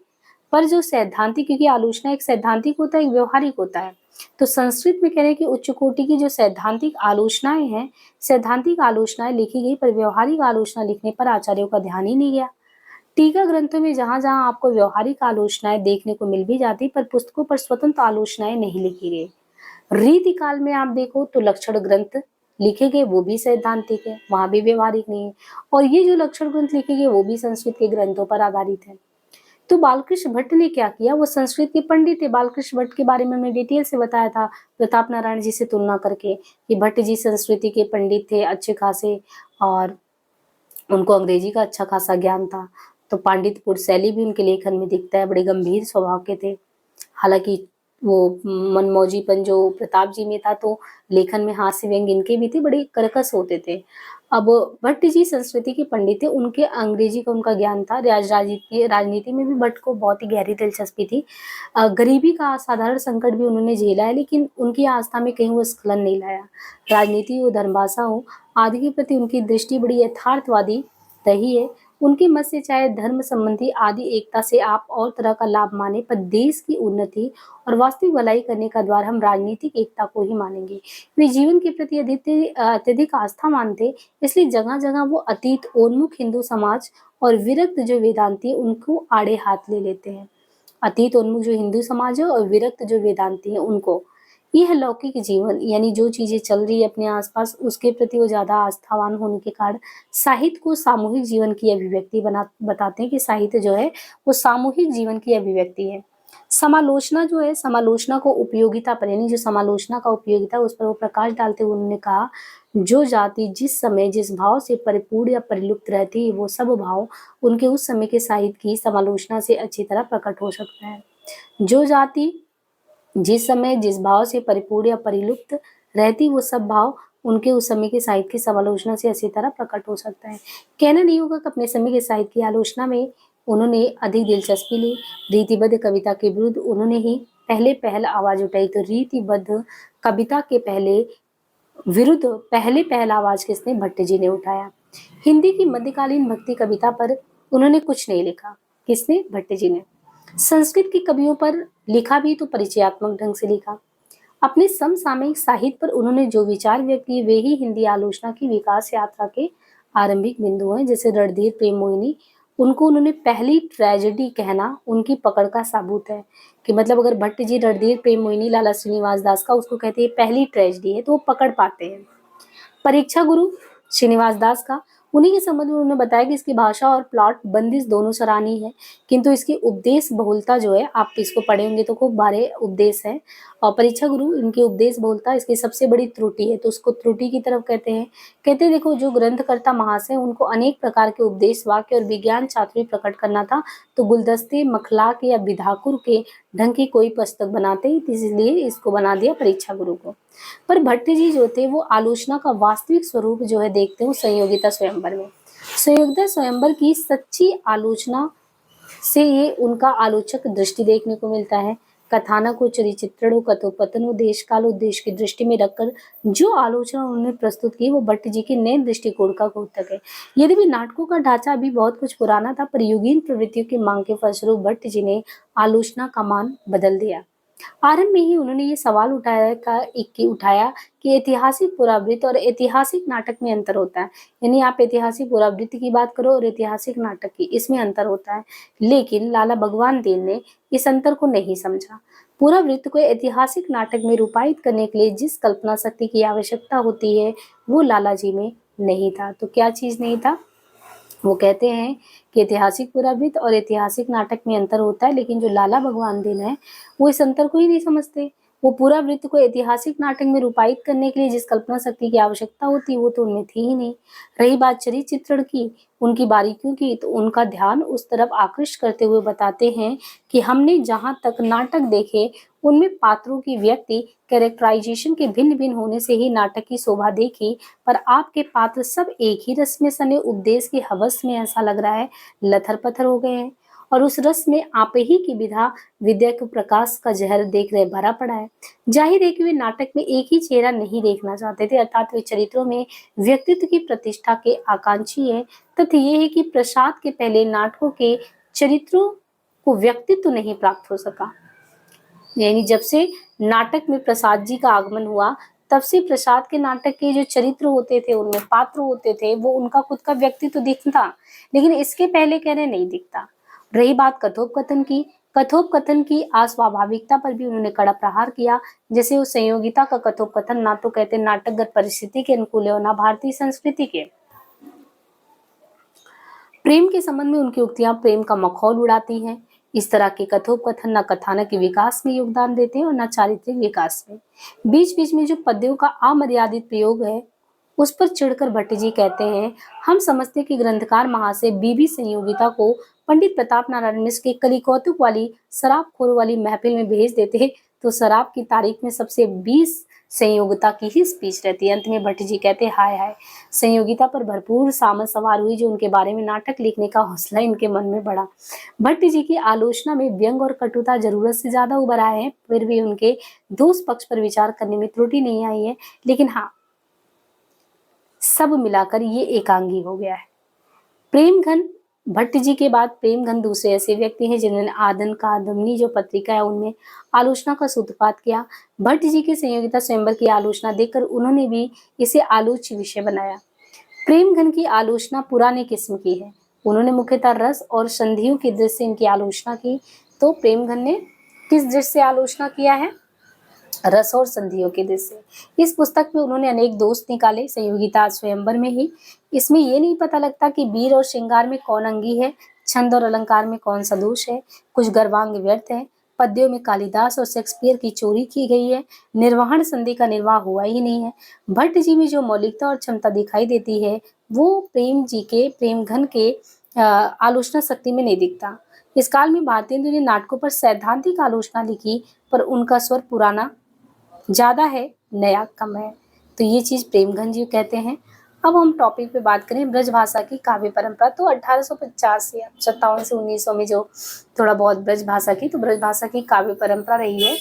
पर जो सैद्धांतिक, क्योंकि आलोचना एक सैद्धांतिक होता है, एक व्यवहारिक होता है, तो संस्कृत में कह रहे हैं कि उच्च कोटि की जो सैद्धांतिक आलोचनाएं हैं, सैद्धांतिक आलोचनाएं लिखी गई, पर व्यवहारिक आलोचना लिखने पर आचार्यों का ध्यान ही नहीं गया। टीका ग्रंथों में जहां जहां आपको व्यवहारिक आलोचनाएं देखने को मिल भी जाती, पर पुस्तकों पर स्वतंत्र आलोचनाएं नहीं लिखी गई। रीति काल में आप देखो तो लक्षण ग्रंथ लिखे गए, वो भी सैद्धांतिक है, वहां भी व्यवहारिक नहीं है। और ये जो लक्षण ग्रंथ लिखे गए वो भी संस्कृत के ग्रंथों पर आधारित है। तो बालकृष्ण भट्ट ने क्या किया? वो संस्कृत के पंडित थे। बालकृष्ण भट्ट के बारे में मैंने डिटेल से बताया था प्रताप नारायण जी से तुलना करके, कि भट्ट जी संस्कृति के पंडित थे अच्छे खासे, और उनको अंग्रेजी का अच्छा खासा ज्ञान था। तो पांडित्यपूर्ण शैली भी उनके लेखन में दिखता है, बड़े गंभीर स्वभाव के थे। हालांकि वो मनमौजीपन जो प्रताप जी में था, तो लेखन में हास्य व्यंग्य इनके भी थे, बड़े कर्कश होते थे। अब भट्ट जी संस्कृति के पंडित थे, उनके अंग्रेजी का उनका ज्ञान था। राजनीति में भी भट्ट को बहुत ही गहरी दिलचस्पी थी। गरीबी का असाधारण संकट भी उन्होंने झेला है, लेकिन उनकी आस्था में कहीं वो स्खलन नहीं लाया। राजनीति हो, धर्मभाषा हो, आदि के प्रति उनकी दृष्टि बड़ी यथार्थवादी रही है। उनके मत से चाहे धर्म संबंधी आदि एकता से आप और तरह का लाभ माने, पर देश की उन्नति और वास्तविक भलाई करने का द्वार हम राजनीतिक एकता को ही मानेंगे। वे जीवन के प्रति अत्यधिक आस्था मानते, इसलिए जगह जगह वो अतीत उन्मुख हिंदू समाज और विरक्त जो वेदांती है उनको आड़े हाथ ले लेते हैं। अतीत उन्मुख जो हिंदू समाज है और विरक्त जो वेदांती है उनको, यह लौकिक जीवन यानी जो चीजें चल रही है अपने आसपास उसके प्रति वो ज्यादा आस्थावान होने के कारण साहित्य को सामूहिक जीवन की अभिव्यक्ति बताते हैं कि साहित्य जो है वो सामूहिक जीवन की अभिव्यक्ति है। समालोचना जो है, समालोचना को उपयोगिता पर, यानी जो समालोचना का उपयोगिता उस पर वो प्रकाश डालते हुए उन्होंने कहा, जो जाति जिस समय जिस भाव से परिपूर्ण या परिलुप्त रहती है वो सब भाव उनके उस समय के साहित्य की समालोचना से अच्छी तरह प्रकट हो सकता है। जो जाति जिस समय जिस भाव से परिपूर्ण या परिलुप्त रहती वो सब भाव उनके उस समय के साहित्य की समालोचना से अच्छी तरह प्रकट हो सकता है। कहना नहीं होगा कि अपने समय के साहित्य की आलोचना में उन्होंने अधिक दिलचस्पी ली। रीतिबद्ध कविता के विरुद्ध उन्होंने ही पहल आवाज उठाई। तो रीतिबद्ध कविता के विरुद्ध पहल आवाज किसने? भट्ट जी ने उठाया। हिंदी की मध्यकालीन भक्ति कविता पर उन्होंने कुछ नहीं लिखा। किसने? भट्ट जी ने। संस्कृत के कवियों पर लिखा भी तो परिचयात्मक ढंग से लिखा। अपने समसामयिक साहित्य पर उन्होंने जो विचार व्यक्त किए वे ही हिंदी आलोचना की विकास यात्रा के आरंभिक बिंदु हैं। जैसे रणधीर प्रेम मोहिनी, उनको उन्होंने पहली ट्रेजेडी कहना उनकी पकड़ का सबूत है। कि मतलब अगर भट्ट जी रणधीर प्रेम मोहिनी लाला श्रीनिवास दास का उसको कहते हैं पहली ट्रेजेडी है, तो वो पकड़ पाते हैं। परीक्षा गुरु श्रीनिवास दास का, उन्हीं के संबंध में उन्होंने बताया कि इसकी भाषा और प्लॉट बंदिश दोनों सराहनीय है, किंतु इसकी उपदेश बहुलता जो है, आप इसको पढ़े होंगे तो खूब बारे उपदेश है। और परीक्षा गुरु इनकी उपदेश बहुलता इसकी सबसे बड़ी त्रुटि है, तो उसको त्रुटि की तरफ कहते हैं। कहते हैं देखो, जो ग्रंथकर्ता महाशय उनको अनेक प्रकार के उपदेश वाक्य और विज्ञान चातुर्य प्रकट करना था, तो गुलदस्ते मखलाक या विधाकुर के ढंग की कोई पुस्तक बनाते ही, इसलिए इसको बना दिया परीक्षा गुरु को। पर भट्ट जी जो थे वो आलोचना का वास्तविक स्वरूप जो है देखते हो संयोगिता स्वयंवर में। संयोगिता स्वयंवर की सच्ची आलोचना से ये उनका आलोचक दृष्टि देखने को मिलता है। कथानक हो, चरिचित्रण हो, कथोपतन हो, देश काल उद्देश्य की दृष्टि में रखकर जो आलोचना उन्होंने प्रस्तुत की वो भट्ट जी के नए दृष्टिकोण का द्योतक है। यद्यपि नाटकों का ढांचा अभी बहुत कुछ पुराना था, पर युगीन प्रवृत्तियों की मांग के फलस्वरूप भट्ट जी ने आलोचना का मान बदल दिया। आरंभ में ही उन्होंने ये सवाल उठाया कि ऐतिहासिक पुरावृत्त और ऐतिहासिक नाटक में अंतर होता है। यानी आप ऐतिहासिक पुरावृत्त की बात करो और ऐतिहासिक नाटक की, इसमें अंतर होता है। लेकिन लाला भगवान देव ने इस अंतर को नहीं समझा। पुरावृत्त को ऐतिहासिक नाटक में रूपायित करने के लिए जिस कल्पना शक्ति की आवश्यकता होती है, वो लाला जी में नहीं था। तो क्या चीज नहीं था? वो कहते हैं कि ऐतिहासिक पुरावृत्त और ऐतिहासिक नाटक में अंतर होता है, लेकिन जो लाला भगवान दिन है वो इस अंतर को ही नहीं समझते। वो पुरावृत्त को ऐतिहासिक नाटक में रूपायित करने के लिए जिस कल्पना शक्ति की आवश्यकता होती वो तो उनमें थी ही नहीं। रही बात चरित्र चित्रण की, उनकी बारीकियों की, तो उनका ध्यान उस तरफ आकृष्ट करते हुए बताते हैं कि हमने जहां तक नाटक देखे उनमें पात्रों की व्यक्ति कैरेक्टराइजेशन के भिन्न भिन्न होने से ही नाटक की शोभा देखी, पर आपके पात्र सब एक ही रस में सने उपदेश के हवस में ऐसा लग रहा है लथर पथर हो गए हैं, और उस रस में आप ही की विधा विद्या के प्रकाश का जहर देख रहे भरा पड़ा है। जाहिर है कि वे नाटक में एक ही चेहरा नहीं देखना चाहते थे, अर्थात वे चरित्रों में व्यक्तित्व की प्रतिष्ठा के आकांक्षी है। तथ्य ये है कि प्रसाद के पहले नाटकों के चरित्रों को व्यक्तित्व नहीं प्राप्त हो सका। यानी जब से नाटक में प्रसाद जी का आगमन हुआ, तब से प्रसाद के नाटक के जो चरित्र होते थे, उनमें पात्र होते थे, वो उनका खुद का व्यक्तित्व दिखता, लेकिन इसके पहले कह रहे नहीं दिखता। रही बात कथोपकथन की, कथोपकथन की अस्वाभाविकता पर भी उन्होंने कड़ा प्रहार किया। जैसे उस संयोगिता का कथोपकथन ना तो कहते नाटकगत परिस्थिति के अनुकूल है और ना भारतीय संस्कृति के। प्रेम के संबंध में उनकी उक्तियां प्रेम का मखौल उड़ाती हैं। इस तरह के कथोपकथन न कथानक के विकास में योगदान देते हैं और न चारित्रिक विकास में। बीच बीच में जो पद्यों का अमर्यादित प्रयोग है, उस पर चिढ़कर भट्ट जी कहते हैं, हम समझते कि ग्रंथकार महाशय बीबी संयोगिता को पंडित प्रताप नारायण मिश्र के कली कौतुक वाली शराबखोर वाली महफिल में भेज देते तो शराब की तारीख में सबसे 20 संयोगिता की ही स्पीच रहती है। अंत में भट्ट जी कहते हैं, हाय हाय, संयोगिता पर भरपूर सामत सवार हुई, जो उनके बारे में नाटक लिखने का हौसला इनके मन में बढ़ा। भट्ट जी की आलोचना में व्यंग और कटुता जरूरत से ज्यादा उभर आए हैं, फिर भी उनके दोष पक्ष पर विचार करने में त्रुटि नहीं आई है। लेकिन हाँ, सब मिलाकर ये एकांगी हो गया है। प्रेमघन भट्ट जी के बाद प्रेमघन दूसरे ऐसे व्यक्ति हैं जिन्होंने आदन कादम्बनी जो पत्रिका है उनमें आलोचना का सूत्रपात किया। भट्ट जी के संयोगिता स्वयंवर की आलोचना देखकर उन्होंने भी इसे आलोच्य विषय बनाया। प्रेमघन की आलोचना पुराने किस्म की है। उन्होंने मुख्यतः रस और संधियों की दृष्टि से इनकी आलोचना की। तो प्रेमघन ने किस दृष्टि से आलोचना किया है? रस और संधियों के दृश्य से। इस पुस्तक में उन्होंने अनेक दोष निकाले संयोगिता स्वयंवर में ही। इसमें ये नहीं पता लगता कि वीर और श्रृंगार में कौन अंगी है, छंद और अलंकार में कौन सा दोष है, कुछ गर्वांग व्यर्थ है, पद्यों में कालिदास और शेक्सपियर की चोरी की गई है, निर्वहन संधि का निर्वाह हुआ ही नहीं है। भट्ट जी में जो मौलिकता और क्षमता दिखाई देती है वो प्रेम जी के प्रेमघन के आलोचना शक्ति में नहीं दिखता। इस काल में भारतेंदु ने नाटकों पर सैद्धांतिक आलोचना लिखी, पर उनका स्वर पुराना ज्यादा है, नया कम है। तो ये चीज प्रेमघन जी कहते हैं। अब हम टॉपिक पे बात करें ब्रज भाषा की काव्य परंपरा। तो 1850 या 57 से 1900 में जो थोड़ा बहुत ब्रज भाषा की, तो ब्रज भाषा की काव्य परंपरा रही है।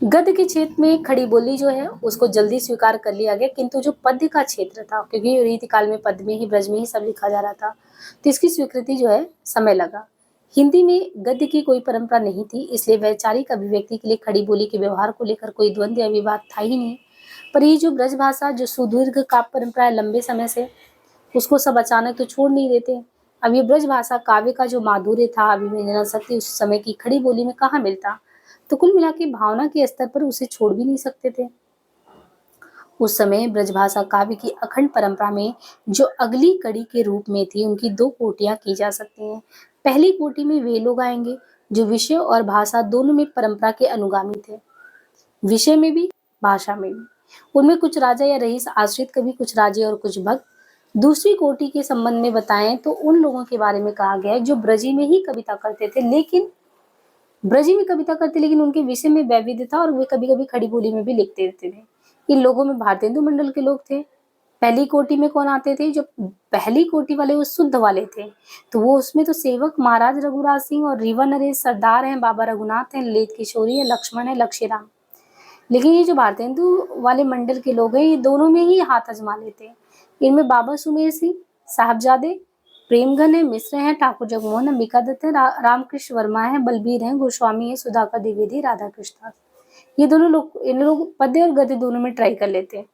गद्य के क्षेत्र में खड़ी बोली जो है उसको जल्दी स्वीकार कर लिया गया, किंतु जो पद्य का क्षेत्र था, क्योंकि रीतिकाल में पद्य में ही ब्रज में ही सब लिखा जा रहा था, तो इसकी स्वीकृति जो है समय लगा। हिंदी में गद्य की कोई परंपरा नहीं थी, इसलिए वैचारिक अभिव्यक्ति के लिए खड़ी बोली के व्यवहार को लेकर कोई द्वंद्व या विवाद था ही नहीं। पर ये जो ब्रज भाषा जो सुदीर्घ काव्य परंपरा है लंबे समय से, उसको सब अचानक तो छोड़ नहीं देते। अब ये ब्रज भाषा काव्य का जो माधुर्य था, अभिव्यंजना शक्ति उस समय की खड़ी बोली में कहाँ मिलता। तो कुल मिला के भावना के स्तर पर उसे छोड़ भी नहीं सकते थे। उस समय ब्रजभाषा काव्य की अखंड परंपरा में जो अगली कड़ी के रूप में थी, उनकी दो कोटियां की जा सकती हैं। पहली कोटि में वे लोग आएंगे जो विषय और भाषा दोनों में परंपरा के अनुगामी थे, विषय में भी भाषा में भी। उनमें कुछ राजा या रईस आश्रित कवि, कुछ राजे और कुछ भक्त। दूसरी कोटि के संबंध में बताएं तो उन लोगों के बारे में कहा गया है जो ब्रजी में ही कविता करते थे, लेकिन ब्रजी में कविता करते, लेकिन उनके विषय में वैविध्य था और वे कभी कभी खड़ी बोली में भी लिखते रहते थे। इन लोगों में भारतेंदु मंडल के लोग थे। पहली कोटि में कौन आते थे? जो पहली कोटि वाले वो शुद्ध वाले थे, तो वो उसमें तो सेवक महाराज रघुराज सिंह और रीवा नरेश सरदार हैं, बाबा रघुनाथ हैं, ललित किशोरी है, लक्ष्मण है, लक्ष्मीराम। लेकिन ये जो भारतेंदु वाले मंडल के लोग हैं, ये दोनों में ही हाथ आजमा लेते हैं। इनमें बाबा सुमेर सिंह साहबजादे प्रेमघन है, मिश्र है, ठाकुर जगमोहन, अंबिका दत्त है, रामकृष्ण वर्मा है, बलबीर है, गोस्वामी है, सुधाकर द्विवेदी, राधा कृष्ण दास। ये दोनों लोग, इन लोग पद्य और गद्य दोनों में ट्राई कर लेते हैं।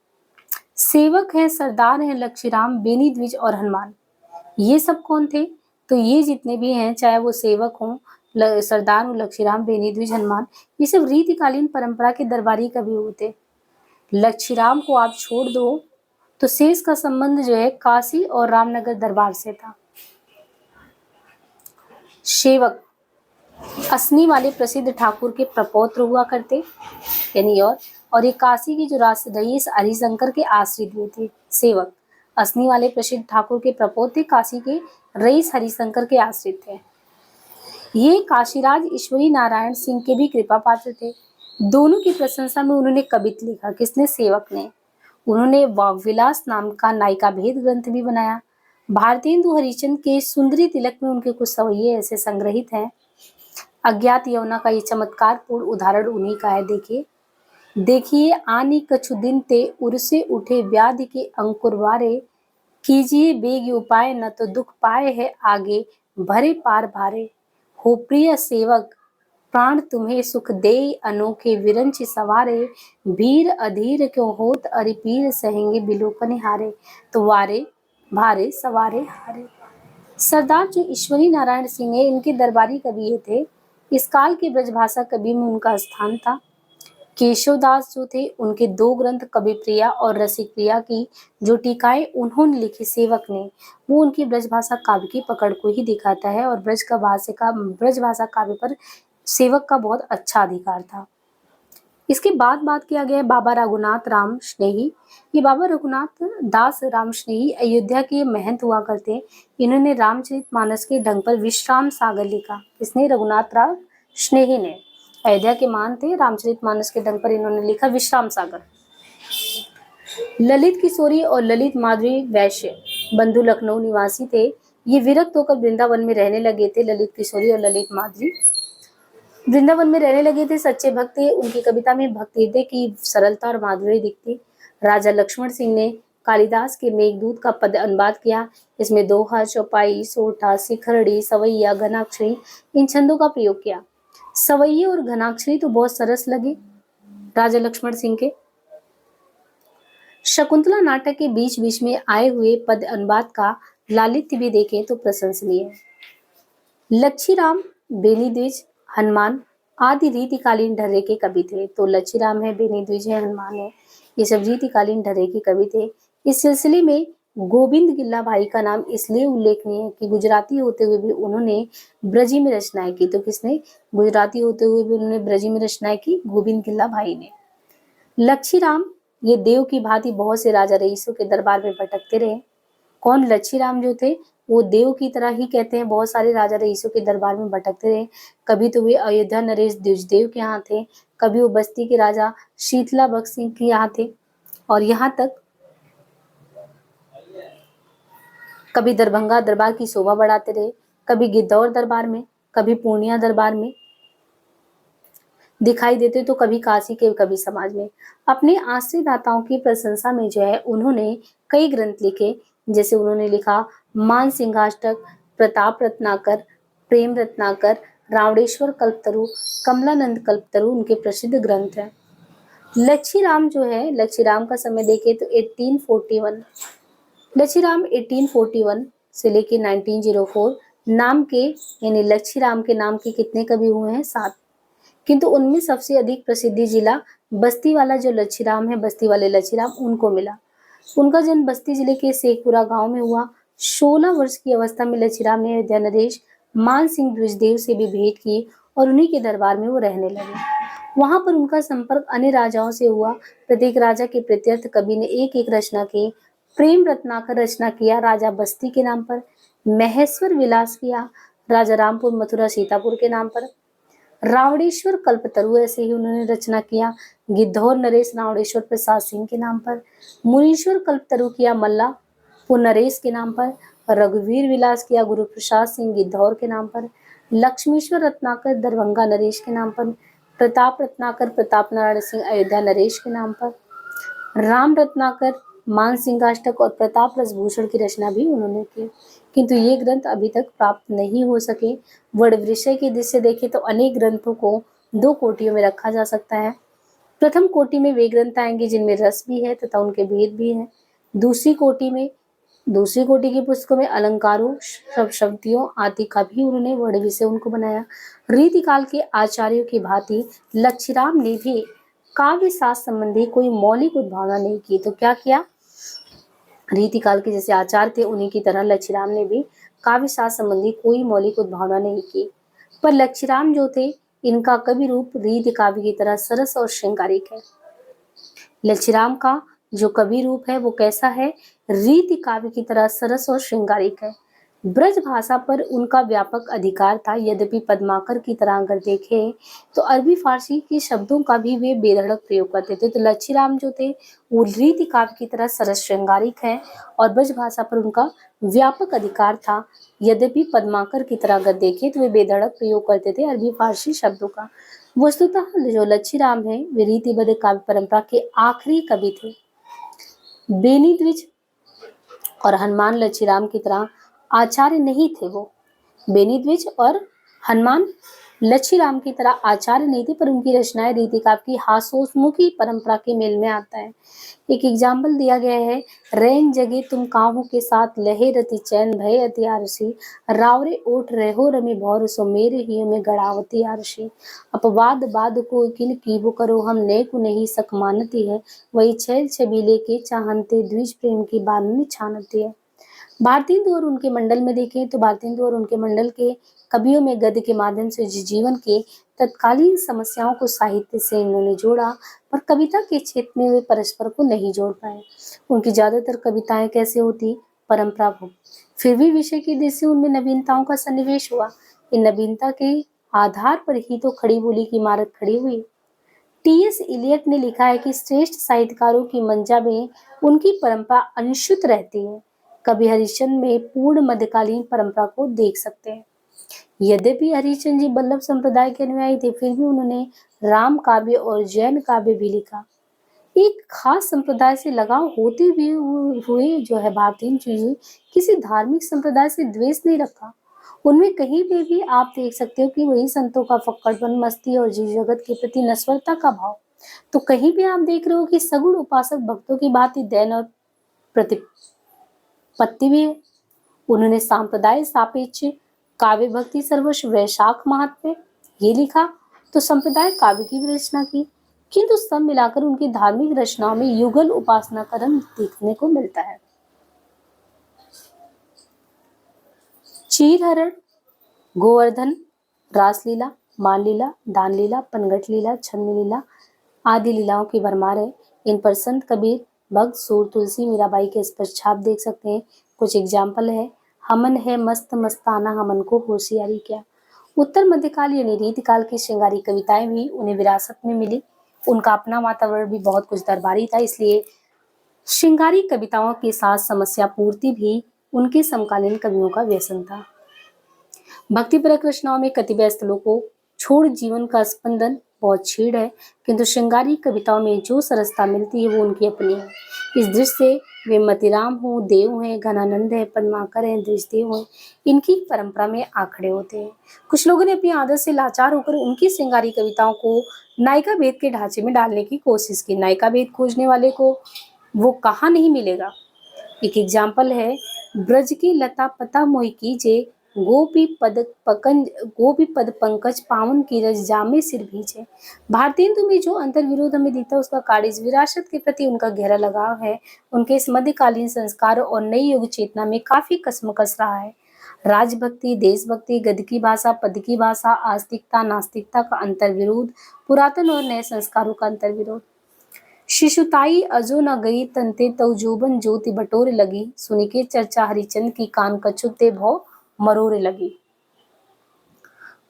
सेवक है, सरदार है, लक्ष्मीराम, बेनी द्विज और हनुमान। ये सब कौन थे? तो ये जितने भी हैं, चाहे वो सेवक हों, सरदार हो, लक्ष्मीराम, बेनी द्विज, हनुमान, ये सब रीतिकालीन परंपरा के दरबारी कवि होते। लक्ष्मीराम को आप छोड़ दो तो शेष का संबंध जो है काशी और रामनगर दरबार से था। सेवक असनी वाले प्रसिद्ध ठाकुर के प्रपौत्र हुआ करते, यानी और ये काशी की जो रईस हरिशंकर के आश्रित हुए थे। सेवक असनी वाले प्रसिद्ध ठाकुर के प्रपौत्र, काशी के रईस हरिशंकर के आश्रित थे। ये काशीराज ईश्वरी नारायण सिंह के भी कृपा पात्र थे। दोनों की प्रशंसा में उन्होंने कवित्त लिखा। किसने? सेवक ने। उन्होंने वाग्विलास नाम का नायिका भेद ग्रंथ भी बनाया। भारतेंदु हरिश्चंद्र के सुंदरी तिलक में उनके कुछ सवैये ऐसे संग्रहित हैं। अज्ञात यमुना का ये चमत्कारपूर्ण उदाहरण उन्हीं का है। देखिए आनी कछु दिन ते उर्से उठे व्याधि के अंकुर वारे, कीजिए बेग उपाय न तो दुख पाए है आगे, भरे पार भारे। हो प्रिय सेवक प्राण तुम्हें सुख दे, अनोखे विरंच सवारे, भीर अधीर क्यों होत अरिपीर, सहेंगे बिलोकन हारे। तो वारे भारे सवारे हारे। सरदार जो ईश्वरी नारायण सिंह है, इनके दरबारी कवि ये थे। इस काल के ब्रजभाषा कवि में उनका स्थान था। केशवदास जो थे, उनके दो ग्रंथ कवि प्रिया और रसिक प्रिया की जो टीकाएं उन्होंने लिखी सेवक ने, वो उनकी ब्रजभाषा काव्य की पकड़ को ही दिखाता है। और ब्रजभाषा काव्य पर सेवक का बहुत अच्छा अधिकार था। इसके बाद बात किया गया है बाबा रघुनाथ राम स्नेही। ये बाबा रघुनाथ दास राम स्नेही अयोध्या के महंत हुआ करते। इन्होंने रामचरितमानस के ढंग पर विश्राम सागर लिखा। इसने रघुनाथ राम स्नेही ने, अयोध्या के महान थे, रामचरितमानस के ढंग पर इन्होंने लिखा विश्राम सागर। ललित किशोरी और ललित माधुरी वैश्य बंधु लखनऊ निवासी थे। ये विरक्त होकर वृंदावन में रहने लगे थे। ललित किशोरी और ललित माधुरी वृंदावन में रहने लगे थे, सच्चे भक्त थे। उनकी कविता में भक्ति हृदय की सरलता और माधुर्य दिखती। राजा लक्ष्मण सिंह ने कालिदास के मेघदूत का पद अनुवाद किया। इसमें दोहा, चौपाई, सोठा, शिखरड़ी, सवैया, घनाक्षरी इन छंदों का प्रयोग किया। सवैये और घनाक्षरी तो बहुत सरस लगे राजा लक्ष्मण सिंह के। शकुंतला नाटक के बीच बीच में आए हुए पद अनुवाद का लालित्य भी देखें तो प्रशंसनीय है। लच्छीराम, बेनी द्विज, हनुमान आदि रीतिकालीन ढर्रे के कवि थे। तो लच्छीराम है, बेनी द्विज है, हनुमान है, ये सब रीतिकालीन ढर्रे के कवि थे। इस सिलसिले में गोविंद गिल्ला भाई का नाम इसलिए उल्लेखनीय है कि गुजराती होते हुए भी उन्होंने ब्रजी में रचनाएं की। तो किसने? गुजराती होते हुए भी उन्होंने ब्रजी में रचनाएं की, गोविंद गिल्ला भाई ने। लच्छीराम ये देव की भांति बहुत से राजा रईसों के दरबार में भटकते रहे। कौन? लच्छीराम जो थे वो देव की तरह ही कहते हैं, बहुत सारे राजा रईसों के दरबार में भटकते रहे। कभी तो वे अयोध्या नरेश द्विजदेव के यहाँ थे, कभी वो बस्ती के राजा शीतला बख्श सिंह के यहाँ थे, और यहाँ तक कभी दरभंगा दरबार की शोभा बढ़ाते रहे, कभी गिद्धौर दरबार में, कभी पूर्णिया दरबार में दिखाई देते, तो कभी काशी के, कभी समाज में। अपने आश्रय दाताओं की प्रशंसा में जो है उन्होंने कई ग्रंथ लिखे। जैसे उन्होंने लिखा मान सिंहाष्टक, प्रताप रत्नाकर, प्रेम रत्नाकर, रावणेश्वर कल्पतरु, कमलानंद कल्पतरु उनके प्रसिद्ध ग्रंथ हैं। लच्छीराम जो है, लच्छीराम का समय देखे तो 1841, लच्छीराम 1841 से लेके 1904 नाम के, यानी लच्छीराम के नाम के कितने कवि हुए हैं? 7। किंतु उनमें सबसे अधिक प्रसिद्धि जिला बस्ती वाला जो लच्छीराम है, बस्ती वाले लच्छीराम, उनको मिला। उनका जन्म बस्ती जिले के शेखपुरा गांव में हुआ। 16 वर्ष की अवस्था में लच्छीराम ने अयोध्या नरेश मान सिंह द्विजदेव से भी भेंट की और उन्हीं के दरबार में वो रहने लगे। वहां पर उनका संपर्क अन्य राजाओं से हुआ। प्रत्येक राजा के प्रत्यर्थ कवि ने एक एक रचना की। प्रेम रत्नाकर रचना किया राजा बस्ती के नाम पर, महेश्वर विलास किया राजा रामपुर मथुरा सीतापुर के नाम पर, रावणेश्वर कल्पतरु ऐसे ही उन्होंने रचना किया गिद्धौर नरेश रावणेश्वर प्रसाद सिंह के नाम पर, मुनीश्वर कल्पतरु किया मल्ला नरेश के नाम पर, रघुवीर विलास किया गुरु प्रसाद सिंह गिद्धौर के नाम पर, लक्ष्मीश्वर रत्नाकर दरभंगा नरेश के नाम पर, प्रताप रत्नाकर प्रताप नारायण सिंह अयोध्या नरेश के नाम पर, राम रत्नाकर मानसिंहाष्टक और प्रताप रस भूषण की रचना भी उन्होंने की, किंतु ये ग्रंथ अभी तक प्राप्त नहीं हो सके। वर्ण विषय की दृष्टि से देखें तो अनेक ग्रंथों को दो कोटियों में रखा जा सकता है। प्रथम कोटि में वे ग्रंथ आएंगे जिनमें रस भी है तथा उनके भेद भी है। दूसरी कोटि की पुस्तकों में अलंकारों, शब्दियों आदि का भी उन्होंने वर्ण विषय उनको बनाया। रीतिकाल के आचार्यों की भांति लच्छीराम ने भी काव्य शास्त्र संबंधी कोई मौलिक उद्भावना नहीं की। तो क्या किया? रीतिकाल के जैसे आचार्य थे उन्हीं की तरह लच्छीराम ने भी काव्य शास्त्र संबंधी कोई मौलिक उद्भावना नहीं की। पर लच्छीराम जो थे, इनका कवि रूप रीति काव्य की तरह सरस और श्रृंगारिक है। लच्छीराम का जो कवि रूप है वो कैसा है? रीति काव्य की तरह सरस और श्रृंगारिक है। ब्रज भाषा पर उनका व्यापक अधिकार था। यद्यपि पद्माकर की तरह अगर देखें तो अरबी फारसी के शब्दों का भी वे बेधड़क प्रयोग करते थे। तो लच्छीराम जो थे वो रीति काव्य की तरह सरस श्रृंगारिक है और ब्रज भाषा पर उनका व्यापक अधिकार था। यद्यपि पद्माकर की तरह अगर देखें तो वे बेधड़क प्रयोग करते थे अरबी फारसी शब्दों का। वस्तुतः जो लच्छीराम है वे रीतिबद्ध काव्य परंपरा के आखिरी कवि थे। बेनी द्विज और हनुमान लच्छीराम की तरह आचार्य नहीं थे। वो बेनी द्विज और हनुमान लच्छीराम की तरह आचार्य नहीं थे, पर उनकी रचनाएं रीति काव्य की हास्योन्मुखी परंपरा के मेल में आता है। एक एग्जाम्पल दिया गया है, रैन जगे तुम काहू के साथ लहे रति चैन भय अति आरसी रावरे ओठ रहो रमी भौर सो मेरे ही में गड़ावती आरसी अपवाद बाद को किन कीबो करो हम ने को नहीं सक मानती है वही छैल छबीले के चाहनते द्विज प्रेम की बाननी छानती है। भारतेंदु और उनके मंडल में देखें तो भारतेंदु और उनके मंडल के कवियों में गद्य के माध्यम से जीवन के तत्कालीन समस्याओं को साहित्य से इन्होंने जोड़ा, पर कविता के क्षेत्र में वे परस्पर को नहीं जोड़ पाए। उनकी ज्यादातर कविताएं कैसे होती? परंपराभूत। फिर भी विषय की दृष्टि से उनमें नवीनताओं का सन्निवेश हुआ। इन नवीनता के आधार पर ही तो खड़ी बोली की इमारत खड़ी हुई। टी.एस. इलियट ने लिखा है कि श्रेष्ठ साहित्यकारों की मंजा में उनकी परंपरा अनुसूत रहती है। कवि हरिश्चंद्र में पूर्ण मध्यकालीन परंपरा को देख सकते हैं। यद्यपि हरिश्चंद्र जी बल्लभ संप्रदाय के अनुयायी थे, फिर भी उन्होंने राम काव्य और जैन काव्य भी लिखा। एक खास संप्रदाय से लगाव होते भी हुए जो है भारतेंदु जी किसी धार्मिक संप्रदाय से द्वेष नहीं रखा। उनमें कहीं पे भी आप देख सकते हो कि वही संतों का फक्कड़पन, मस्ती और जीव जगत के प्रति नस्वरता का भाव। तो कहीं भी आप देख रहे हो कि सगुण उपासक भक्तों की भांति दैन और प्रतिपत्ति भी है। उन्होंने सांप्रदाय सापेक्ष काव्य भक्ति सर्वस्व वैशाख महात्म्य ये लिखा, तो संप्रदाय काव्य की भी रचना की, किंतु सब मिलाकर उनकी धार्मिक रचनाओं में युगल उपासना का रंग देखने को मिलता है। चीरहरण, गोवर्धन, रासलीला, मानलीला, दानलीला, पनघट लीला, छन्नी लीला आदि लीलाओं की भरमार है। इन पर संत कबीर, भक्त सूर, तुलसी, मीराबाई के स्पष्ट छाप देख सकते हैं। कुछ एग्जाम्पल है, हमन है मस्त मस्ताना हमन को होशियारी क्या। उत्तर मध्यकाल यानी रीतिकाल की श्रृंगारी कविताएं भी उन्हें विरासत में मिली। उनका अपना वातावरण भी बहुत कुछ दरबारी था, इसलिए श्रृंगारी कविताओं के साथ समस्या पूर्ति भी उनके समकालीन कवियों का व्यसन था। भक्तिपरक रचनाओं में कतिपय स्थलों को छोड़ जीवन का स्पंदन बहुत छीड़ है, किंतु श्रृंगारी कविताओं में जो सरसता मिलती है वो उनकी अपनी है। इस दृष्टि से वे मतिराम हो, देव हैं, घनानंद है, पद्माकर हैं, दृष्टिदेव हैं, इनकी परंपरा में आखड़े होते हैं। कुछ लोगों ने अपनी आदत से लाचार होकर उनकी श्रृंगारी कविताओं को नायिका भेद के ढांचे में डालने की कोशिश की। नायिका भेद खोजने वाले को वो कहाँ नहीं मिलेगा। एक एग्जाम्पल है, ब्रज की लता पता मोहि कीजे गोपी पद पंकज पावन की रज जामे सिर भीजे। भारतेंदु में जो अंतर विरोध हमें दिखता है उसका कारण इस विरासत के प्रति उनका गहरा लगाव है। उनके इस मध्यकालीन संस्कार और नई युग चेतना में काफी कसमकस रहा है। राजभक्ति, देशभक्ति, गद्य की भाषा, पद की भाषा, आस्तिकता, नास्तिकता का अंतर विरोध, पुरातन और नए संस्कारों का अंतर विरोध। शिशुताई अजो न गई तंते तव जोबन ज्योति बटोरे लगी सुनिके चर्चा हरिचंद की कान कछुते भौ मरोरे लगी।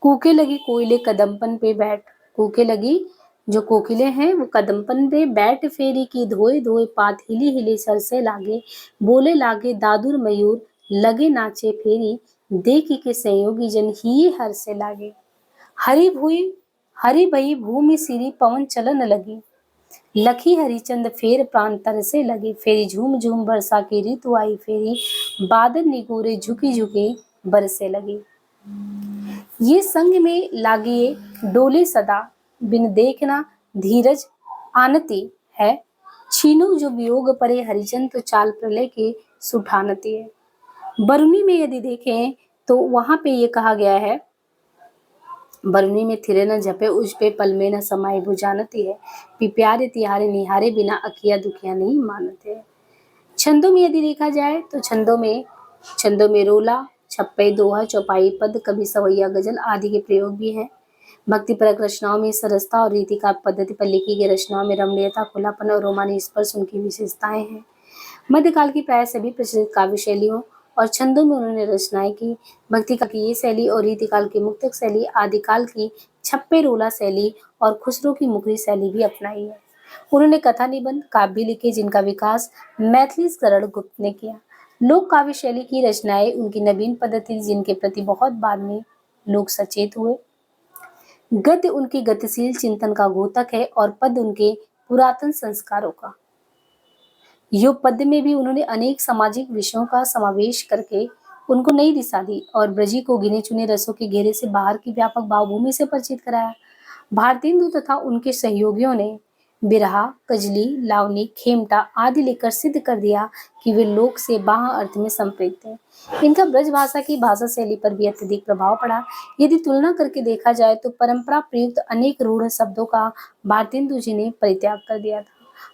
कूके लगी कोयले कदमपन पे बैठ, कूके लगी जो कोकिले हैं वो कदमपन पे बैठ फेरी की धोए धोए पात हिली हिली सर से लागे बोले लागे दादुर मयूर लगे नाचे फेरी देखी के संयोगी जन ही हर से लागे। हरी भई भूमि सिरी पवन चलन लगी। लखी हरिचंद फेर प्राण तरसे लगे, फेरी झूम झूम बरसा की ऋतु आई, फेरी बादल निगोरे झुकी झुके बरसे लगे। ये संग में लागिए डोले सदा, बिन देखना धीरज आनती है, छीनु जो वियोग परे हरिचंद तो चाल प्रलय के सुठानती है। बरुनी में यदि देखें तो वहां पे ये कहा गया है, बरुनी में थिरे न झपे उस पे पल में न समाये बुझानती है, पिप्यारे तिहारे निहारे बिना अकिया दुखिया नहीं मानते। छंदों में यदि देखा जाए तो छंदों में रोला, छप्पे, दोहा, चौपाई, पद, कभी सवैया, गजल आदि के प्रयोग भी हैं। भक्तिपरक रचनाओं में सरसता और रीतिका पद्धति पर लिखी गई रचनाओं में रमणीयता, खुलापन और रोमानी स्पर्श उनकी विशेषताएं हैं। मध्यकाल की प्राय सभी प्रचलित काव्य शैलियों और छंदों में उन्होंने रचनाएं की। भक्ति काल की ये शैली और रीतिकाल की मुक्तक शैली, आदिकाल की छप्पे रोला शैली और खुसरो की मुखरी शैली भी अपनाई है। उन्होंने कथा निबंध काव्य लिखे जिनका विकास मैथिली शरण गुप्त ने किया। लोक काव्य शैली की रचनाएं उनकी नवीन पद्धति जिनके प्रति बहुत बाद में लोग सचेत हुए। गद्य उनकी गतिशील चिंतन का घोतक है और पद उनके पुरातन संस्कारों का। योग पद्य में भी उन्होंने अनेक सामाजिक विषयों का समावेश करके उनको नई दिशा दी और ब्रजी को गिने चुने रसों के घेरे से बाहर की व्यापक भावभूमि से परिचित कराया। भारतेंदु तथा उनके सहयोगियों ने बिरहा, कजली, लावनी, खेमटा आदि लिखकर सिद्ध कर दिया कि वे लोक से बाह्य अर्थ में संपृक्त हैं। इनका ब्रज भाषा की भाषा शैली पर भी अत्यधिक प्रभाव पड़ा। यदि तुलना करके देखा जाए तो परंपरा प्रयुक्त अनेक रूढ़ शब्दों का भारतेंदु जी ने परित्याग कर दिया था।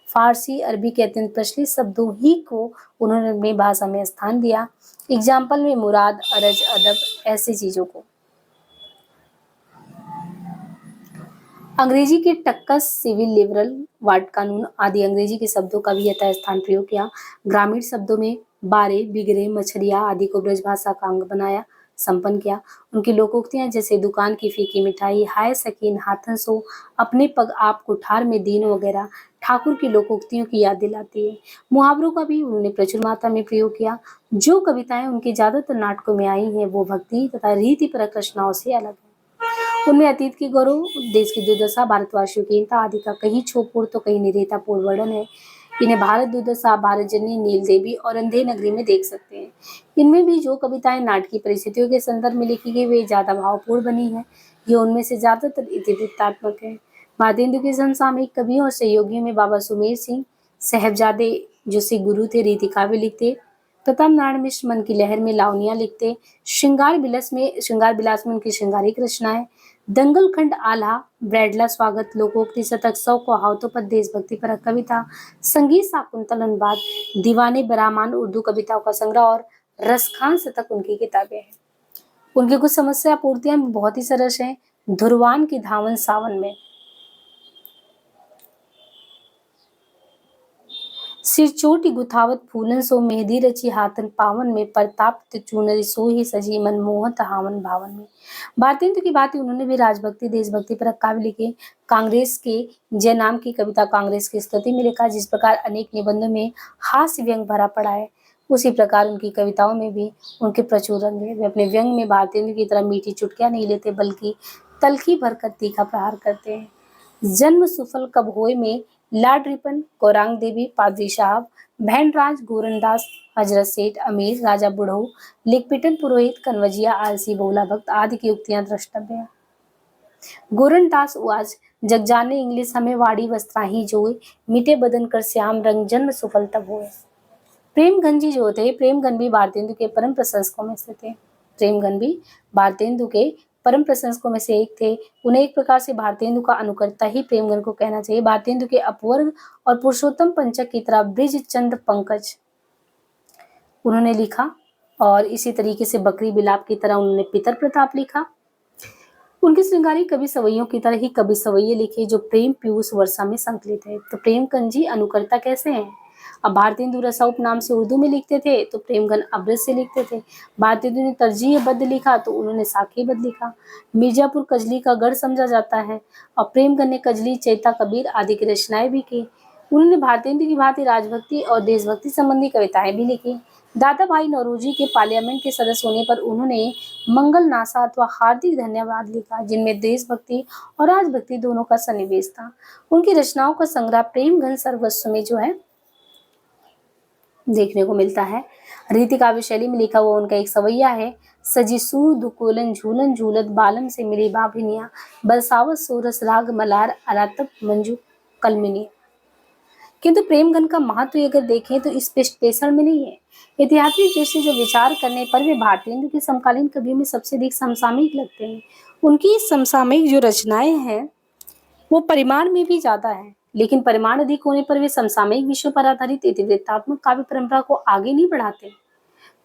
फारसी, अरबी के अत्यंत प्रचलित शब्दों ही को उन्होंने अपनी भाषा में स्थान दिया। एग्जाम्पल में मुराद, अरज, अदब ऐसी चीजों को। अंग्रेजी के टक्कस, सिविल, लिबरल, वार्ड कानून आदि अंग्रेजी के शब्दों का भी यथास्थान प्रयोग किया। ग्रामीण शब्दों में बारे, बिगड़े, मछरिया आदि को ब्रजभाषा का अंग बनाया, संपन्न किया। उनकी लोकोक्तियां जैसे दुकान की फीकी मिठाई, हाय सकीन, हाथन सो, अपने पग आप कुठार में दीन वगैरह ठाकुर की लोकोक्तियों की याद दिलाती है। मुहावरों का भी उन्होंने प्रचुर मात्रा में प्रयोग किया। जो कविताएं उनके ज्यादातर नाटकों में आई हैं वो भक्ति तथा रीतिपरक रचनाओं से अलग है। उनमें अतीत की गौरव, देश की दुर्दशा, भारतवासियों की हीनता आदि का कहीं छोपूर्ण तो कहीं निरेतापूर्ण वर्णन है। इन्हें भारत दुर्दशा, भारत जननी, नील देवी और अंधे नगरी में देख सकते हैं। इनमें भी जो कविताएं नाटकीय परिस्थितियों के संदर्भ में लिखी गई वे ज्यादा भावपूर्ण बनी है। ये उनमें से ज्यादातर इतिवृत्तात्मक है। भारतेंदु के समसामयिक कवियों और सहयोगियों में बाबा सुमेर सिंह साहबजादे जो सिख गुरु थे रीति काव्य लिखते, प्रताप नारायण मिश्र मन की लहर में लावनियां लिखते, श्रृंगार विलास में उनकी श्रृंगारिक रचनाएं, दंगल खंड आल्हा, ब्रैडला स्वागत, लोकोक्ति शतक, सौ को हावतोपद, देशभक्ति परक कविता, संगीत शाकुंतल अनुवाद, दीवाने बरामान उर्दू कविताओं का संग्रह और रसखान शतक उनकी किताबें हैं। उनकी कुछ समस्या पूर्तियां भी बहुत ही सरस हैं। धुरवान की धावन सावन में, सिर चोटी गुथावत फूलन सो, मेहंदी रची हाथन पावन में, प्रताप चूनरी सो ही सजी मन मोहत हावन भावन में। भारतेंदु की बात उन्होंने भी राजभक्ति, देशभक्ति पर काव्य लिखे। कांग्रेस के जय नाम की कविता कांग्रेस की स्तुति में लिखा। जिस प्रकार अनेक निबंधों में हास्य व्यंग भरा पड़ा है उसी प्रकार उनकी कविताओं में भी उनके प्रचुर रंग है। वे अपने व्यंग में भारतेंदु की तरह मीठी चुटकियां नहीं लेते बल्कि तलखी भरकर तीखा प्रहार करते हैं। जन्म सुफल कब होए में लाड रिपन, गौरांग देवी, पादरी साहब, भैंडराज, गोरनदास, हजरत सेठ, अमीर, राजा बुढ़ऊ, लिखपिटन पुरोहित, कन्वजिया, आलसी, बहुला भक्त आदि की उक्तियां द्रष्टव्य हैं। गोरनदास उवाज, जग जाने इंग्लिश हमें वाड़ी वस्त्राही जोए, मीठे बदन कर श्याम रंग जन्म सुफल तब होए। प्रेमगन जी जो थे, प्रेमगन भी भारतेंदु के परम प्रशंसकों में से थे। प्रेमगन भी भारतेंदु के परम प्रशंसकों में से एक थे। उन्हें एक प्रकार से भारतेंदु का अनुकर्ता ही प्रेमगन को कहना चाहिए। भारतेंदु के अपवर्ग और पुरुषोत्तम पंचक की तरह ब्रिज चंद पंकज उन्होंने लिखा और इसी तरीके से बकरी बिलाप की तरह उन्होंने पितर प्रताप लिखा। उनके श्रृंगारी कवि सवैयों की तरह ही कवि सवैये लिखे जो प्रेम पीयूष वर्षा में संकलित है। तो प्रेमगन जी अनुकर्ता कैसे हैं? अब भारतेंदु रसा उपनाम से उर्दू में लिखते थे तो प्रेमगन अब्रज से लिखते थे। भारतेंदु ने तरजीह बद्ध लिखा तो उन्होंने साखी बद्ध लिखा। मिर्जापुर कजली का गढ़ समझा जाता है और प्रेमगन ने कजली, चैता, कबीर आदि की रचनाएं भी की। उन्होंने भारतेंदु की भांति राजभक्ति और देशभक्ति संबंधी कविताएं भी लिखी। दादा भाई नौरोजी के पार्लियामेंट के सदस्य होने पर उन्होंने मंगल नासा अथवा हार्दिक धन्यवाद लिखा, जिनमें देशभक्ति और राजभक्ति दोनों का सन्निवेश था। उनकी रचनाओं का संग्रह प्रेम घन सर्वस्व में जो है देखने को मिलता है। रीति काव्य शैली में लिखा हुआ उनका एक सवैया है, सजी सूर दुकोलन झूलन झूलत बालम से मिली बाभिनिया, बरसावत सोरस राग मलार अरातप मंजू कलमिनी। किंतु प्रेमगन का महत्व अगर देखें तो इस विश्लेषण में नहीं है। ऐतिहासिक दृष्टि से विचार करने पर वे भारतेंदु के समकालीन कवियों में सबसे अधिक समसामयिक लगते हैं। उनकी समसामयिक जो रचनाएं हैं वो परिमाण में भी ज्यादा है, लेकिन परिमाण अधिक होने पर वे समसामयिक विषयों पर आधारित इतिवृत्तात्मक काव्य परंपरा को आगे नहीं बढ़ाते।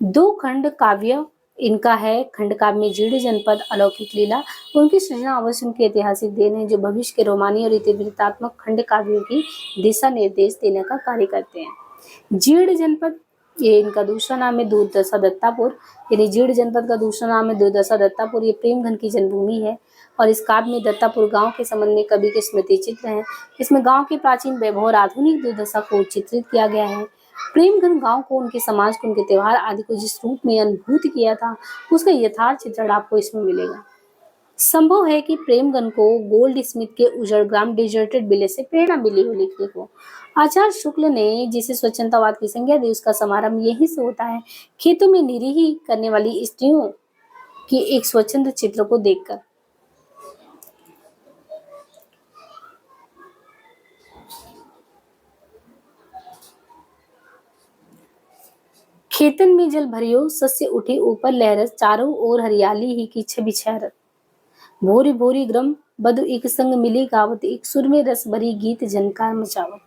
दो खंड काव्य इनका है। खंड काव्य में जीर्ण जनपद, अलौकिक लीला, उनकी सृजना अवश्य उनकी ऐतिहासिक देन है, जो भविष्य के रोमानी और इतिवृत्तात्मक खंड काव्यों की दिशा निर्देश देने का कार्य करते हैं। जीर्ण जनपद ये इनका दूसरा नाम है दुर्दशा दत्तापुर, यानी जीर्ण जनपद का दूसरा नाम है दुर्दशा दत्तापुर। ये प्रेमघन की जन्मभूमि है और इस काव्य में दत्तापुर गांव के संबंध में कवि के स्मृति चित्र हैं। इसमें गांव के प्राचीन वैभव और आधुनिक दुर्दशा को चित्रित किया गया है। प्रेमघन गांव को, उनके समाज को, उनके त्योहार आदि को जिस रूप में अनुभूत किया था उसका यथार्थ चित्रण आपको इसमें मिलेगा। संभव है कि प्रेमगन को गोल्ड स्मिथ के उजड़ ग्राम डिजर्टेड विलेज से प्रेरणा मिली हो लिखने को। आचार्य शुक्ल ने जिसे स्वच्छंदतावाद की संज्ञा दी उसका समारंभ यहीं से होता है, खेतों में निरीही करने वाली स्त्रियों की एक स्वच्छंद चित्र को देखकर। खेतन में जल भरियो सस्य उठे ऊपर लहरस, चारों ओर हरियाली ही की छवि छहरत। भोरी भोरी ग्रम बधु एक संग मिली गावत, एक सुर में रस भरी गीत झनकार मचावत।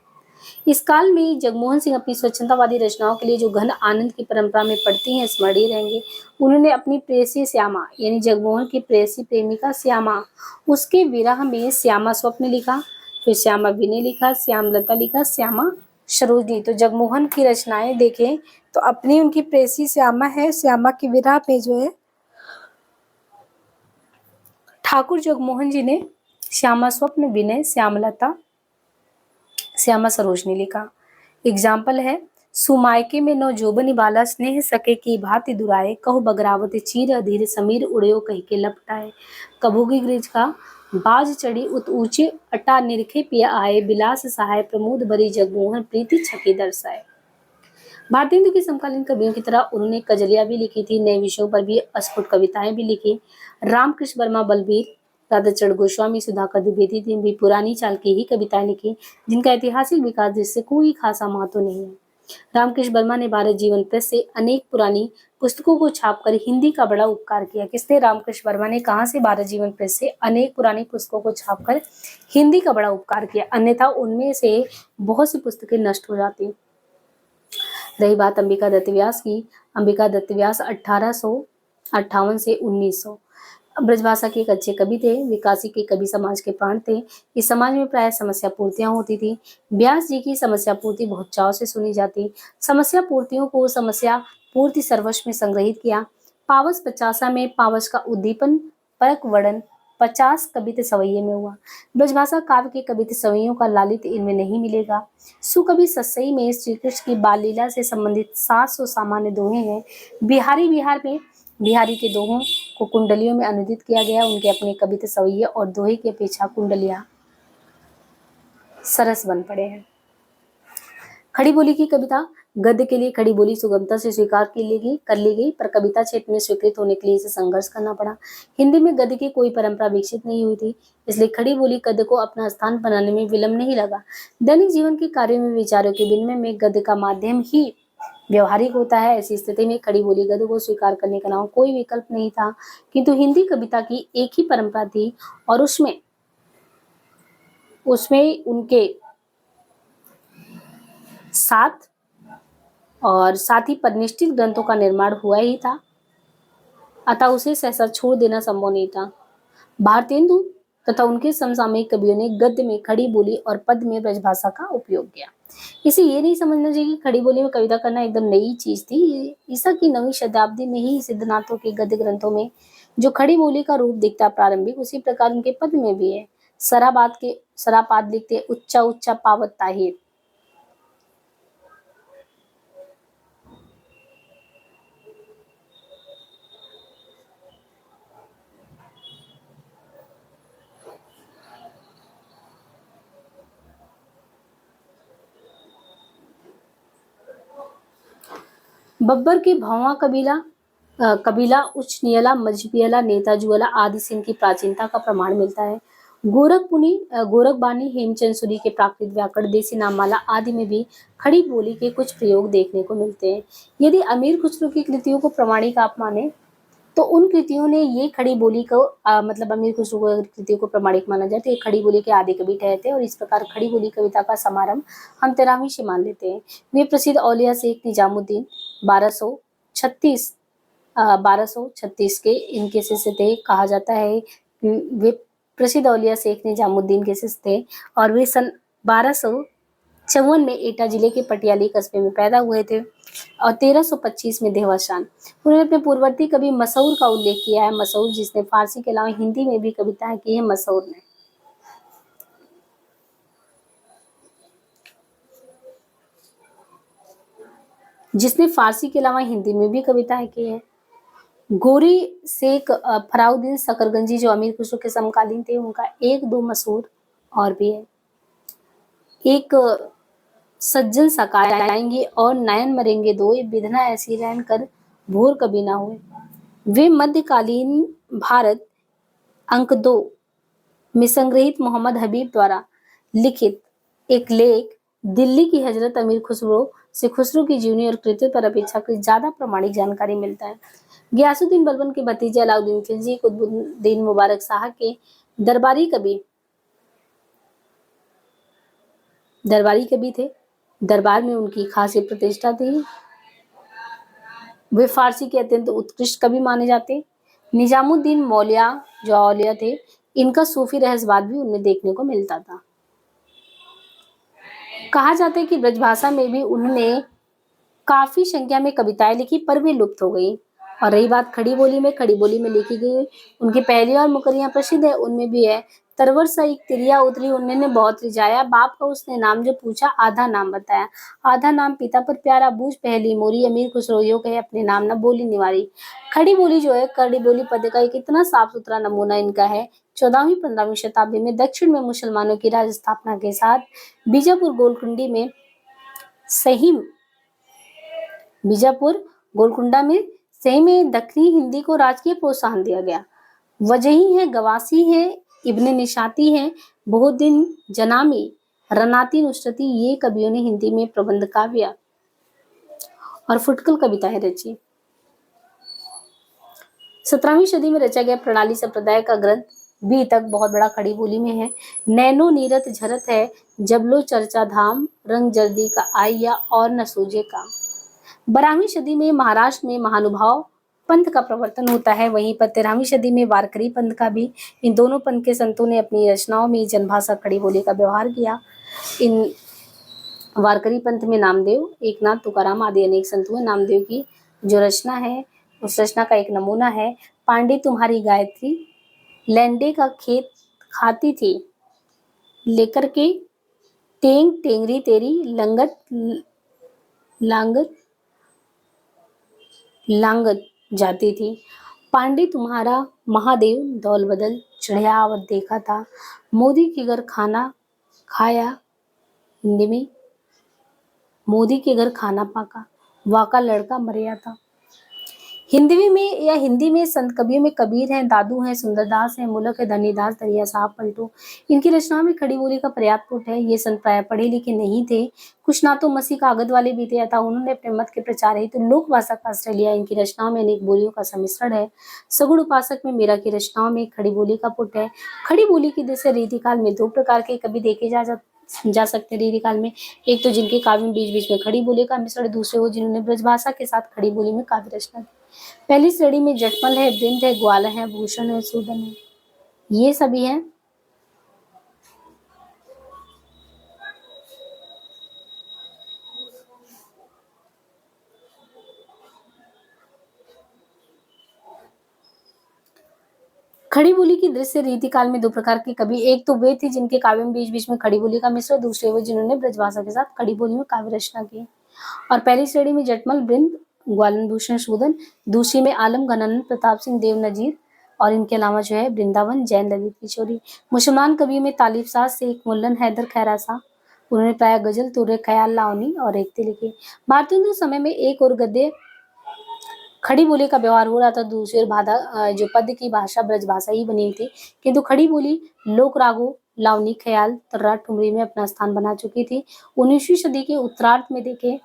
इस काल में जगमोहन सिंह अपनी स्वच्छंदतावादी रचनाओं के लिए जो घन आनंद की परंपरा में पढ़ते हैं स्मरणीय रहेंगे। उन्होंने अपनी प्रेयसी श्यामा यानी जगमोहन की प्रेयसी प्रेमिका श्यामा, उसके विरह में श्यामा स्वप्न लिखा, फिर श्यामा विनय लिखा, श्यामलता लिखा, श्यामा सरोजनी। तो जगमोहन की रचनाएं देखें तो अपनी उनकी प्रेयसी श्यामा है, श्यामा के विरह पे जो है ठाकुर जगमोहन जी ने श्यामा स्वप्न, विनय, श्यामलता, श्यामा सरोजनी लिखा। एग्जाम्पल है, सुमायके में नौ जोबन बाला स्नेह सके की भांति दुराए, कहु बगरावत चीर अधीर समीर उड़यो कह के लपटाए। कबूगी गिरिज का बाज चढ़ी उत ऊंचे अटा निरखे पिया आए, बिलास सहाय प्रमोद भरी जगमोहन प्रीति छके दर्शाए। भारतेंदु की समकालीन कवियों की तरह उन्होंने कजलिया भी लिखी थी, नए विषयों पर भी अस्फुट कविताएं भी लिखी। रामकृष्ण वर्मा बलबीर, राधाचरण गोस्वामी, सुधाकर द्विवेदी ने भी पुरानी चाल की ही कविताएं लिखी, जिनका ऐतिहासिक विकास जिससे कोई खासा महत्व नहीं है। रामकृष्ण वर्मा ने भारत जीवन प्रेस से अनेक पुरानी पुस्तकों को छापकर हिंदी का बड़ा उपकार किया। किसने? रामकृष्ण वर्मा ने। कहाँ से? भारत जीवन प्रेस से अनेक पुरानी पुस्तकों को छापकर हिंदी का बड़ा उपकार किया, अन्यथा उनमें से बहुत सी पुस्तकें नष्ट हो जाती। रही बात अंबिका दत्त व्यास की, अंबिका दत्त व्यास 1858 से 1900 ब्रजभाषा के एक अच्छे कवि थे। विकासी के कवि समाज के प्राण थे। इस समाज में प्राय समस्या पूर्तियां होती थी। व्यास जी की समस्या पूर्ति बहुत चाव से सुनी जाती। समस्या पूर्तियों को समस्या पूर्ति सर्वस्व में संग्रहित किया। पावस 50 में पावस का उद्दीपन परक वर्णन 50 कवित सवैये में हुआ। ब्रजभाषा काव्य के कवित सवैयों का लालित इनमें नहीं मिलेगा। सुकवि सस्सई में श्री कृष्ण की बाल लीला से संबंधित 700 सामान्य दोहे हैं। बिहारी बिहार में बिहारी के दोहों को कुंडलियों में अनुदित किया गया। उनके अपने कवित सवैये और दोहे की अपेक्षा कुंडलियां सरस बन पड़े हैं। खड़ी बोली की कविता, गद्य के लिए खड़ी बोली सुगमता से स्वीकार कर ली गई, पर कविता क्षेत्र में स्वीकृत होने के लिए इसे संघर्ष करना पड़ा। हिंदी में गद्य की कोई परंपरा विकसित नहीं हुई थी, इसलिए खड़ी बोली गद्य को अपना स्थान बनाने में विलंब नहीं लगा। दैनिक जीवन के कार्यों में विचारों के विनिमय में गद्य का माध्यम ही व्यवहारिक होता है। ऐसी स्थिति में खड़ी बोली गद्य को स्वीकार करने का नाम कोई विकल्प नहीं था। किंतु हिंदी कविता की एक ही परंपरा थी और उसमें उनके साथ ही परिनिष्ठित ग्रंथों का निर्माण हुआ ही था, अतः उसे सहसा छोड़ देना संभव नहीं था। भारतेंदु तथा उनके समसामयिक कवियों ने गद्य में खड़ी बोली और पद्य में ब्रजभाषा का उपयोग किया। इसे ये नहीं समझना चाहिए कि खड़ी बोली में कविता करना एकदम नई चीज थी। ईसा की 9वीं शताब्दी में ही सिद्धनाथों के गद्य ग्रंथों में जो खड़ी बोली का रूप दिखता प्रारंभिक, उसी प्रकार उनके पद्य में भी है। सरापाद लिखते उच्चा उच्चा पावत ताहिर, बब्बर के भौवा कबीला उच्च नियला मजबियला नेताजुअला आदि से इनकी प्राचीनता का प्रमाण मिलता है। गोरखबानी हेमचंद सूरी के प्राकृत व्याकरण देसी नाममाला आदि में भी खड़ी बोली के कुछ प्रयोग देखने को मिलते हैं। यदि अमीर खुसरो की कृतियों को प्रमाणिक आप माने तो उन कृतियों ने ये खड़ी बोली को मतलब अमीर खुसरो की कृतियों को प्रमाणिक माना जाए तो ये खड़ी बोली के आदि कवि ठहरते हैं और इस प्रकार खड़ी बोली कविता का समारंभ हम तेरहवीं से मान लेते हैं। वे प्रसिद्ध औलिया शेख निजामुद्दीन 1236 1236 के इनके शिष्य थे। कहा जाता है कि वे प्रसिद्ध औलिया शेख निजामुद्दीन के शिष्य थे और वे सन 1254 में एटा जिले के पटियाली कस्बे में पैदा हुए थे और 1325 में देहावसान। उन्होंने अपने पूर्ववर्ती कवि मसऊर का उल्लेख किया है। मसऊर जिसने फारसी के अलावा हिंदी में भी कविताएं की है। मसऊर ने जिसने फारसी के अलावा हिंदी में भी कविताएं की है। गोरी शेख फराउद्दीन सकरगंजी जो अमीर खुसरो के समकालीन थे, उनका एक दो मशहूर और भी है। एक सज्जन सकाए आएंगे और नयन मरेंगे दो, ये विधना ऐसी रहन कर भोर कभी ना हुए। वे मध्यकालीन भारत अंक 2 में संग्रहित मोहम्मद हबीब द्वारा लिखित एक लेख दिल्ली की हजरत अमीर खुसरो से खुसरो की जीवनी और कृतियों पर अपेक्षाकृत ज्यादा प्रामाणिक जानकारी मिलता है। गयासुद्दीन बलबन के भतीजे अलाउद्दीन खिलजी कुतुबुद्दीन मुबारक शाह के दरबारी कवि थे। दरबार में उनकी खासी प्रतिष्ठा थी। वे फारसी के अत्यंत उत्कृष्ट कवि माने जाते। निजामुद्दीन मौलिया जो औलिया थे, इनका सूफी रहस्यवाद भी उनमें देखने को मिलता था। कहा जाता है कि ब्रजभाषा में भी उन्होंने काफी संख्या में कविताएं लिखी पर वे लुप्त हो गई। और रही बात खड़ी बोली में लिखी गई उनकी पहली और मुकरियां प्रसिद्ध है। उनमें भी है तरवर सा एक तिरिया उतरी उन्होंने बहुत रिझाया, बाप का उसने नाम जो पूछा आधा नाम बताया, आधा नाम पिता पर प्यारा बूझ पहली मोरी, अमीर खुसरो यो कहे अपने नाम न बोली निवारी। खड़ी बोली जो है, खड़ी बोली पद का एक इतना साफ सुथरा नमूना इनका है। 14वीं-15वीं शताब्दी में दक्षिण में मुसलमानों की राज स्थापना के साथ बीजापुर गोलकुंडा में सही में दक्खनी हिंदी को राजकीय प्रोत्साहन दिया गया। वजही है, गवासी है, इब्ने निशाती है, बहुद्दीन जनामी, रनाती नुसरती, ये कवियों ने हिंदी में प्रबंध काव्य और फुटकल कविताएं रची। 17वीं सदी में रचा गया प्रणाली संप्रदाय का ग्रंथ भी तक बहुत बड़ा खड़ी बोली में है। नैनो नीरत झरत है, जबलो चर्चा धाम, रंग जर्दी का आइया और न सूझे काम। 12वीं सदी में महाराष्ट्र में महानुभाव पंथ का प्रवर्तन होता है। वहीं पर 13वीं सदी में वारकरी पंथ का भी। इन दोनों पंथ के संतों ने अपनी रचनाओं में जनभाषा खड़ी बोली का व्यवहार किया। इन वारकरी पंथ में नामदेव, एकनाथ, तुकाराम आदि अनेक संतों में नामदेव की जो रचना है उस रचना का एक नमूना है। पांडे तुम्हारी गायत्री लैंडे का खेत खाती थी, लेकर के टेंग टेंगरी तेरी लांगत जाती थी। पांडे तुम्हारा महादेव दौल बदल चढ़ियावत देखा था, मोदी के घर खाना खाया, हिंदी में मोदी के घर खाना पाका, वाका लड़का मरिया था। हिंदी में संत कवियों में कबीर हैं, दादू हैं, सुंदरदास हैं, मुलक है, धनीदास, दरिया साहब, पलटू। इनकी रचनाओं में खड़ी बोली का पर्याप्त पुट है। ये संत प्राय पढ़े लिखे नहीं थे, कुछ ना तो मसीह कागज वाले भी थे, अतः उन्होंने अपने मत के प्रचार हेतु लोक भाषा का आश्रय लिया। इनकी रचनाओं में अनेक बोलियों का सम्मिश्रण है। सगुण उपासक में मीरा की रचनाओं में खड़ी बोली का पुट है। खड़ी बोली की दृश्य रीतिकाल में दो प्रकार के कवि देखे जा सकते हैं रीतिकाल में। एक तो जिनके काव्य में बीच बीच में खड़ी बोली का मिश्रण, दूसरे वो जिन्होंने ब्रजभाषा के साथ खड़ी बोली में काव्य रचना की। पहली श्रेणी में जटमल है, बृंद है, ग्वाल है, भूषण है, सूदन है, ये सभी हैं। खड़ी बोली की दृश्य रीतिकाल में दो प्रकार के कवि, एक तो वे थे जिनके काव्य में बीच बीच में खड़ी बोली का मिश्रण, दूसरे वो जिन्होंने ब्रजभाषा के साथ खड़ी बोली में काव्य रचना की। और पहली श्रेणी में जटमल, बृंद, ग्वालन, भूषण, सूदन, दूसरी में आलम, घनानंद, प्रताप सिंह, देव नजीर और इनके अलावा जो है वृंदावन, जैन, ललित किशोरी। मुसलमान कवियों में तालिब शाह, शेख मुल्लन, हैदर खैरा शाह, उन्होंने प्राय गजल, तुर्रे, ख्याल, लावनी और रेखते लिखी। भारतीयों के समय में एक और गद्य खड़ी बोली का व्यवहार हो रहा था, दूसरी ओर जो पद्य की भाषा ब्रज भाषा ही बनी हुई थी, किंतु खड़ी बोली लोक रागों, लावनी, ख्याल, तर्रा, ठुमरी में अपना स्थान बना चुकी थी। 19वीं सदी के उत्तरार्ध में देखें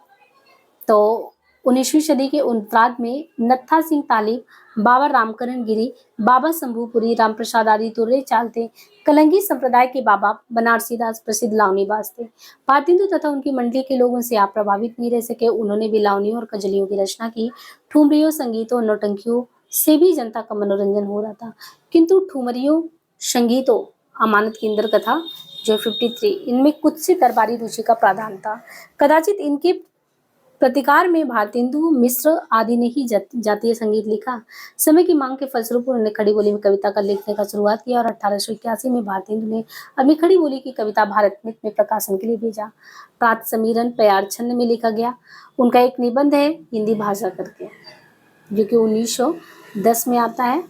तो 19वीं सदी के उत्तरार्ध में नत्था सिंह तालिब, बाबा रामकरण गिरी, बाबा शंभूपुरी, रामप्रसाद आदि तुर्रे चाल थे। कलंगी संप्रदाय के बाबा बनारसी दास प्रसिद्ध लावनीबाज थे। भारतेंदु तथा उनकी मंडली के लोग उनसे आप प्रभावित नहीं रह सके। उन्होंने भी लावनियों और कजलियों की रचना की। ठुमरियों, संगीतों, नौटंकियों से भी जनता का मनोरंजन हो रहा था, किंतु ठुमरियों, संगीतों, अमानत की इंद्र कथा जो 53 इनमें कुछ से दरबारी रुचि का प्रावधान था। कदाचित इनके प्रतिकार में भारतेंदु मिश्र आदि ने ही जातीय संगीत लिखा। समय की मांग के फलस्वरूप उन्होंने खड़ी बोली में कविता का लिखने का शुरुआत किया और 1881 में भारतेंदु ने अपनी खड़ी बोली की कविता भारत मित में प्रकाशन के लिए भेजा। प्रात समीरन प्यार छंद में लिखा गया। उनका एक निबंध है हिंदी भाषा करके, जो कि 1910 में आता है।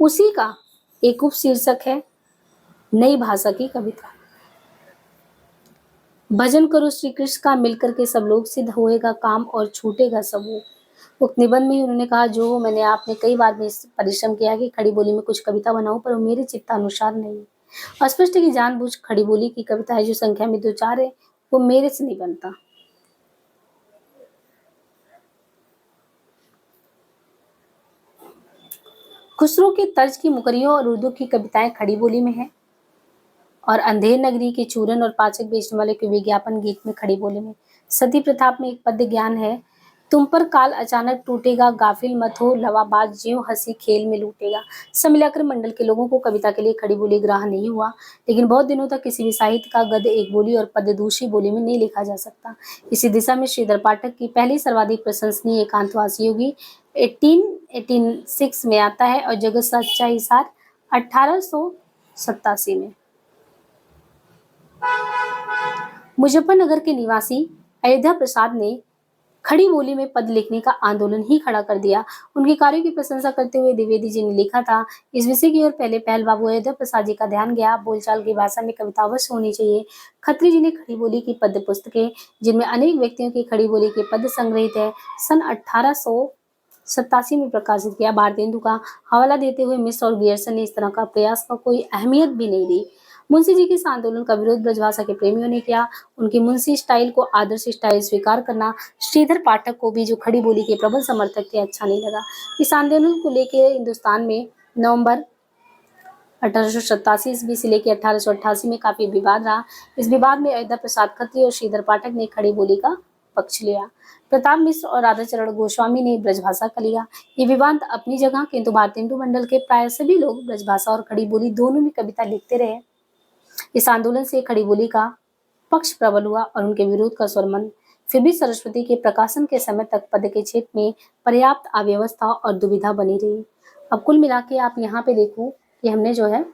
उसी का एक उपशीर्षक है नई भाषा की कविता। भजन करो श्री कृष्ण का, मिलकर के सब लोग, सिद्ध होएगा काम और छूटेगा सब वो। उक्त निबंध में ही उन्होंने कहा, जो मैंने आपने कई बार भी परिश्रम किया कि खड़ी बोली में कुछ कविता बनाऊं, पर वो मेरे चित्तानुसार नहीं। स्पष्ट है कि जानबूझ खड़ी बोली की कविता है जो संख्या में 2-4 है, वो मेरे से नहीं बनता। खुसरो के तर्ज की मुकरियों और उर्दू की कविताएं खड़ी बोली में है, और अंधेर नगरी के चूरन और पाचक बेचने वाले के विज्ञापन गीत में खड़ी बोली में। सती प्रताप में एक पद्य ज्ञान है, तुम पर काल अचानक टूटेगा, गाफिल मत हो लवाबाज, ज्यों हंसी खेल में लूटेगा। सब मिलाकर मंडल के लोगों को कविता के लिए खड़ी बोली ग्राह्य नहीं हुआ, लेकिन बहुत दिनों तक किसी भी साहित्य का गद्य एक बोली और पद्य दूसरी बोली में नहीं लिखा जा सकता। इसी दिशा में श्रीधर पाठक की पहली सर्वाधिक प्रशंसनीय एकांतवासी योगी 1886 में आता है, और जगत सच्चा हिसार 1887 में। मुजफ्फरनगर के निवासी अयोध्या प्रसाद ने खड़ी बोली में पद लिखने का आंदोलन ही खड़ा कर दिया। उनके कार्यों की प्रशंसा करते हुए द्विवेदी जी ने लिखा था, इस विषय की ओर पहले पहल बाबू अयोध्या प्रसाद जी का ध्यान गया। बोलचाल की भाषा में कविता अवश्य होनी चाहिए। खत्री जी ने खड़ी बोली की पद्य पुस्तकें, जिनमें अनेक व्यक्तियों की खड़ी बोली के पद्य संग्रहित है, सन 1887 में प्रकाशित किया। भारतेंदु का हवाला देते हुए मिश्र और गियर्सन ने इस तरह का प्रयास का कोई अहमियत भी नहीं दी। मुंशी जी के इस आंदोलन का विरोध ब्रजभाषा के प्रेमियों ने किया। उनकी मुंशी स्टाइल को आदर्श स्टाइल स्वीकार करना श्रीधर पाठक को भी, जो खड़ी बोली के प्रबल समर्थक थे, अच्छा नहीं लगा। इस आंदोलन को लेकर हिंदुस्तान में नवंबर 1887 ईस्वी से लेकर 1888 में काफी विवाद रहा। इस विवाद में अयोध्या प्रसाद खत्री और श्रीधर पाठक ने खड़ी बोली का पक्ष लिया। प्रताप मिश्र और राधाचरण गोस्वामी ने ब्रजभाषा का लिया। ये विवाद अपनी जगह, किंतु भारतेंदु मंडल के प्राय सभी लोग ब्रजभाषा और खड़ी बोली दोनों में कविता लिखते रहे। इस आंदोलन से खड़ी बोली का पक्ष प्रबल हुआ और उनके विरोध का स्वर मंद। फिर भी सरस्वती के प्रकाशन के समय तक पद्य के क्षेत्र में पर्याप्त अव्यवस्था और दुविधा बनी रही। अब कुल मिला के आप यहाँ पे देखो कि हमने जो है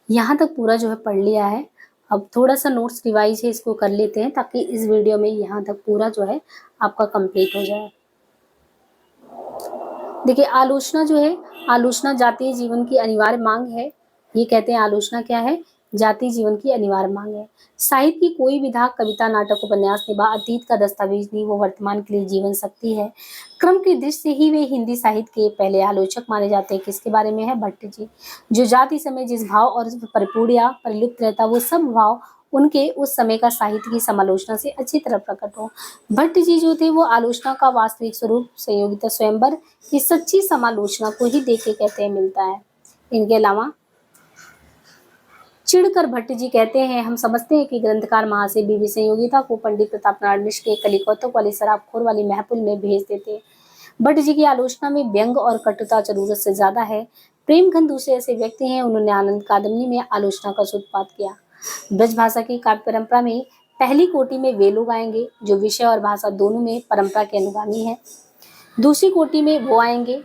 यहाँ तक पूरा जो है पढ़ लिया है। अब थोड़ा सा नोट्स रिवाइज है, इसको कर लेते हैं ताकि इस वीडियो में यहाँ तक पूरा जो है आपका कंप्लीट हो जाए। देखिए, आलोचना जो है, आलोचना जातीय जीवन की अनिवार्य मांग है। ये कहते हैं आलोचना क्या है, जातीय जीवन की अनिवार्य मांग है। साहित्य की कोई विधा, कविता, नाटक, उपन्यास, निबा अतीत का दस्तावेज नहीं, वो वर्तमान के लिए जीवन शक्ति है। क्रम की दृष्टि से ही वे हिंदी साहित्य के पहले आलोचक माने जाते हैं। किसके बारे में है? भट्ट जी। जो जाति समय जिस भाव और परिपूर्ण या परिलुप्त रहता, वो सब भाव उनके उस समय का साहित्य की समालोचना से अच्छी तरह प्रकट हो। भट्ट जी जो थे वो आलोचना का वास्तविक स्वरूप संयोगिता स्वयंवर की सच्ची समालोचना को ही देख के कहते हैं मिलता है। इनके अलावा चिढ़कर भट्ट जी कहते हैं, हम समझते हैं कि ग्रंथकार महाशय बीवी संयोगिता को पंडित प्रताप नारायण मिश्र के कलिकौतुक वाली शराबखोर वाली महफिल में भेज देते। भट्ट जी की आलोचना में व्यंग और कटुता जरूरत से ज्यादा है। प्रेमघन दूसरे ऐसे व्यक्ति हैं, उन्होंने आनंद कादम्बनी में आलोचना का सूत्रपात किया। ब्रज भाषा की काव्य परंपरा में पहली कोटि में वे लोग आएंगे जो विषय और भाषा दोनों में परंपरा के अनुगामी है। दूसरी कोटि में वो आएंगे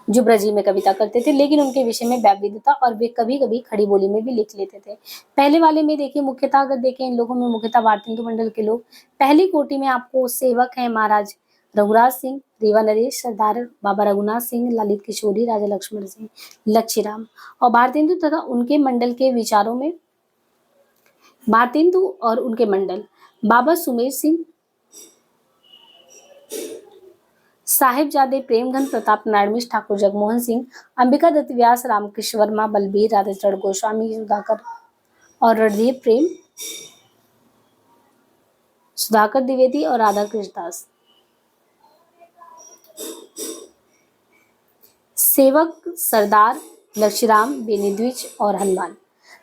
जो ब्रजी में कविता करते थे, लेकिन उनके विषय में वैविध्यता और वे कभी कभी खड़ी बोली में भी लिख लेते थे। पहले वाले में देखिए, मुख्यतः अगर देखें इन लोगों में मुख्यतः भारतेंदु मंडल के लोग। पहली कोटि में आपको सेवक हैं महाराज रघुराज सिंह, रीवा नरेश, सरदार बाबा रघुनाथ सिंह, ललित किशोरी, राजा लक्ष्मण सिंह, लक्षीराम। और भारतेंदु तथा उनके मंडल के विचारों में भारतेंदु और उनके मंडल बाबा सुमेर सिंह, साहिबजादे प्रेमगंज, प्रताप नारायण मिश्र, ठाकुर जगमोहन सिंह, अंबिका दत्त व्यास, रामकृष्ण वर्मा, बलबीर, राधाचरण गोस्वामी, सुधाकर और रणधीर प्रेम, सुधाकर द्विवेदी और राधा कृष्ण दास। सेवक सरदार लक्षीराम, बेनीद्विज और हनुमान,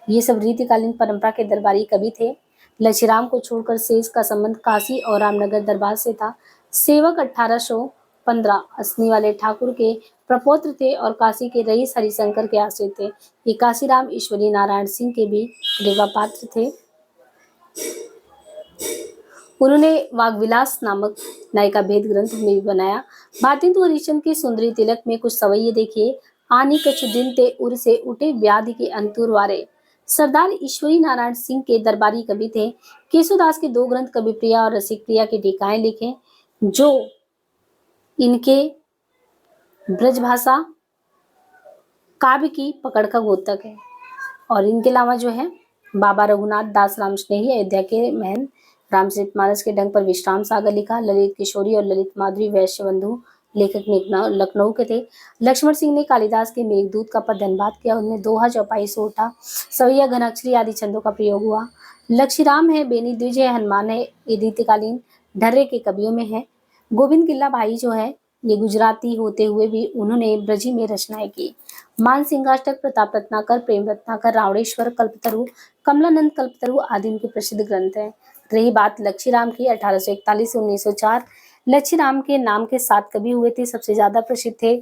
ये सब रीतिकालीन परंपरा के दरबारी कवि थे। लक्षीराम को छोड़कर शेष का संबंध काशी और रामनगर दरबार से था। सेवक 1815 असनी वाले ठाकुर के प्रपौत्र थे और काशी के रईस हरिशंकर के आश्रित थे। ये काशीराम ईश्वरी नारायण सिंह के भी कृपा पात्र थे। उन्होंने वाग्विलास नामक नायिका भेद ग्रंथ में भी बनाया। भारतेंदु हरिश्चंद्र की सुंदरी तिलक में कुछ सवैये देखिए। आनी कछु दिन ते उर से उठे व्याधि के अंतुर वारे। सरदार ईश्वरी नारायण सिंह के दरबारी कवि थे। केशवदास के 2 ग्रंथ कवि प्रिया और रसिक प्रिया की टीकाएं लिखे, जो इनके ब्रजभाषा काव्य की पकड़ का द्योतक है। और इनके अलावा जो है बाबा रघुनाथ दास राम स्नेही अयोध्या के महन, रामचरितमानस के ढंग पर विश्राम सागर लिखा। ललित किशोरी और ललित माधुरी वैश्य बंधु लेखक लखनऊ के थे। लक्ष्मण सिंह ने कालिदास के मेघदूत का पद धनबाद किया। उनमें दोहा, चौपाई, सोठा, सवैया, घनाक्षरी आदि छंदों का प्रयोग हुआ। लक्षीराम है, बेनीद्विज है, हनुमान है, ये रीतिकालीन ढर्रे के कवियों में है। गोविंद किल्ला भाई जो है ये गुजराती होते हुए भी उन्होंने ब्रजी में रचनाएं की। मान सिंहाष्टक, प्रताप रत्नाकर, प्रेम रत्नाकर, रावणेश्वर, कल्पतरु, कमलानंद कल्पतरु आदि उनके प्रसिद्ध ग्रंथ हैं। रही बात लक्षीराम की, 1841 से 1904 लक्षीराम के नाम के 7 कवि हुए थे। सबसे ज्यादा प्रसिद्ध थे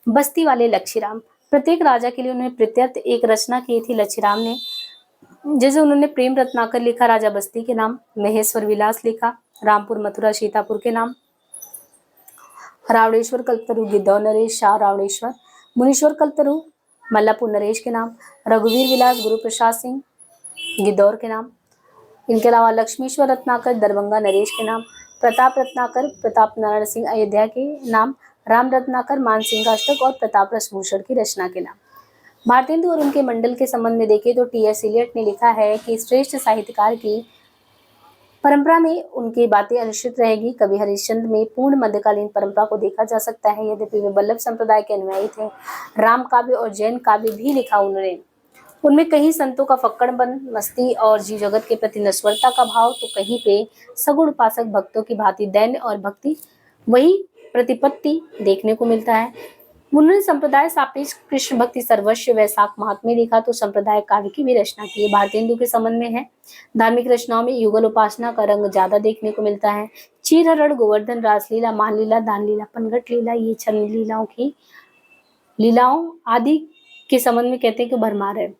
बस्ती वाले लक्षीराम। प्रत्येक राजा के लिए उन्होंने प्रत्यर्थ एक रचना की थी लक्षीराम ने। जैसे उन्होंने प्रेम रत्नाकर लिखा राजा बस्ती के नाम, महेश्वर विलास लिखा रामपुर, मथुरा, सीतापुर के नाम, रावणेश्वर कल्पतरु गिद्धौर नरेश, शाह रावणेश्वर, मुनीश्वर कल्पतरु मल्लापुर नरेश के नाम, रघुवीर विलास गुरु प्रसाद सिंह गिद्धौर के नाम। इनके अलावा लक्ष्मीश्वर रत्नाकर दरभंगा नरेश के नाम, प्रताप रत्नाकर प्रताप नारायण सिंह अयोध्या के नाम, राम रत्नाकर मानसिंहाष्टक और प्रताप रसभूषण की रचना के नाम। भारतेंदु और उनके मंडल के संबंध में देखें तो टी.एस. इलियट ने लिखा है कि श्रेष्ठ साहित्यकार की परंपरा में उनकी बातें अनिश्चित रहेगी। कवि हरिश्चंद्र में पूर्ण मध्यकालीन परंपरा को देखा जा सकता है, यद्यपि वे वल्लभ संप्रदाय के अनुयायी थे। राम काव्य और जैन काव्य भी लिखा उन्होंने। उनमें कहीं संतों का फक्कड़पन, मस्ती और जीव जगत के प्रति नश्वरता का भाव, तो कहीं पे सगुण उपासक भक्तों की भांति दैन्य और भक्ति वही प्रतिपत्ति देखने को मिलता है। उन्होंने संप्रदाय सापेक्ष कृष्ण भक्ति सर्वस्व वैशाख महात्म्य लिखा, तो संप्रदाय काव्य की भी रचना की है। भारतेंदु के संबंध में है, धार्मिक रचनाओं में युगल उपासना का रंग ज्यादा देखने को मिलता है। चीर हरण, गोवर्धन, रासलीला, मानलीला, दानलीला, पनघट लीला, ये छंद लीलाओं आदि के संबंध में कहते हैं कि भरमार है।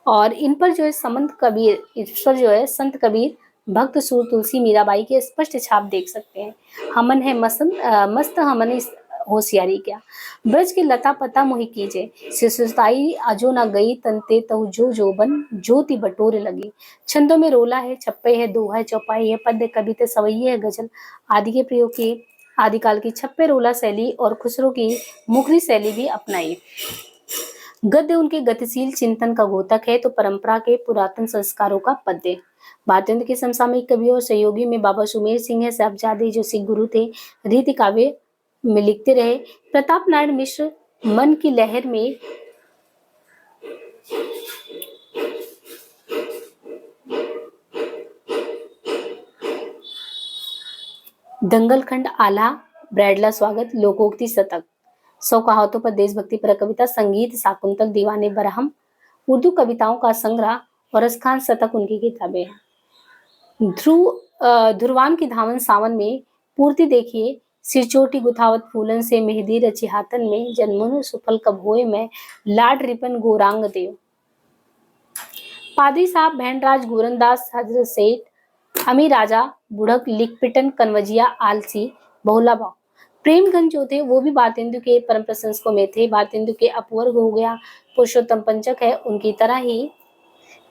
और इन पर जो है संत कबीर, इस पर जो है संत कबीर, भक्त सूर, तुलसी, मीराबाई के स्पष्ट छाप देख सकते हैं। हमन है मस्त हमन इस होशियारी क्या, ब्रज की लता पता मोहि कीजे, सिसुताई अजो न गई तनते तहु जो जोबन ज्योति बटोरे लगी। छंदों में रोला है, छप्पे है, दोहा है, चौपाई है, पद्य, कविता, सवैये है, गजल आदि के प्रयोग किए। आदिकाल की छप्पे रोला शैली और खुसरो की मुखरी शैली भी अपनाई। गद्य उनके गतिशील चिंतन का द्योतक है, तो परंपरा के पुरातन संस्कारों का पद्य। भारतेंदु के समसामयिक कवियों और सहयोगी में बाबा सुमेर सिंह है, साहबजादे जो सिख गुरु थे, रीति काव्य में लिखते रहे। प्रताप नारायण मिश्र मन की लहर में दंगलखंड, आला ब्रैडला स्वागत, लोकोक्ति शतक, 100 कहावतों पर देशभक्ति पर कविता, संगीत, शाकुंतल, दीवाने बरहम, उर्दू कविताओं का संग्रह और असखान शतक उनकी किताबें हैं। ध्रुवान की धावन सावन में पूर्ति देखिए। सिरचोटी गुथावत फूलन से मेहंदी रची हाथन में, जन्मनु सुफल कब होए मैं लाड रिपन गोरांग देव। पादरी साहब भैंडराज गोरनदास हजरत सेठ अमीर राजा बुढ़क लिखपिटन कनवजिया आलसी बहुला भाव। प्रेमगंज जो थे वो भी भारतेंदु के परम प्रशंसकों में थे। भारतेंदु के अपवर्ग हो गया, पुरुषोत्तम पंचक है, उनकी तरह ही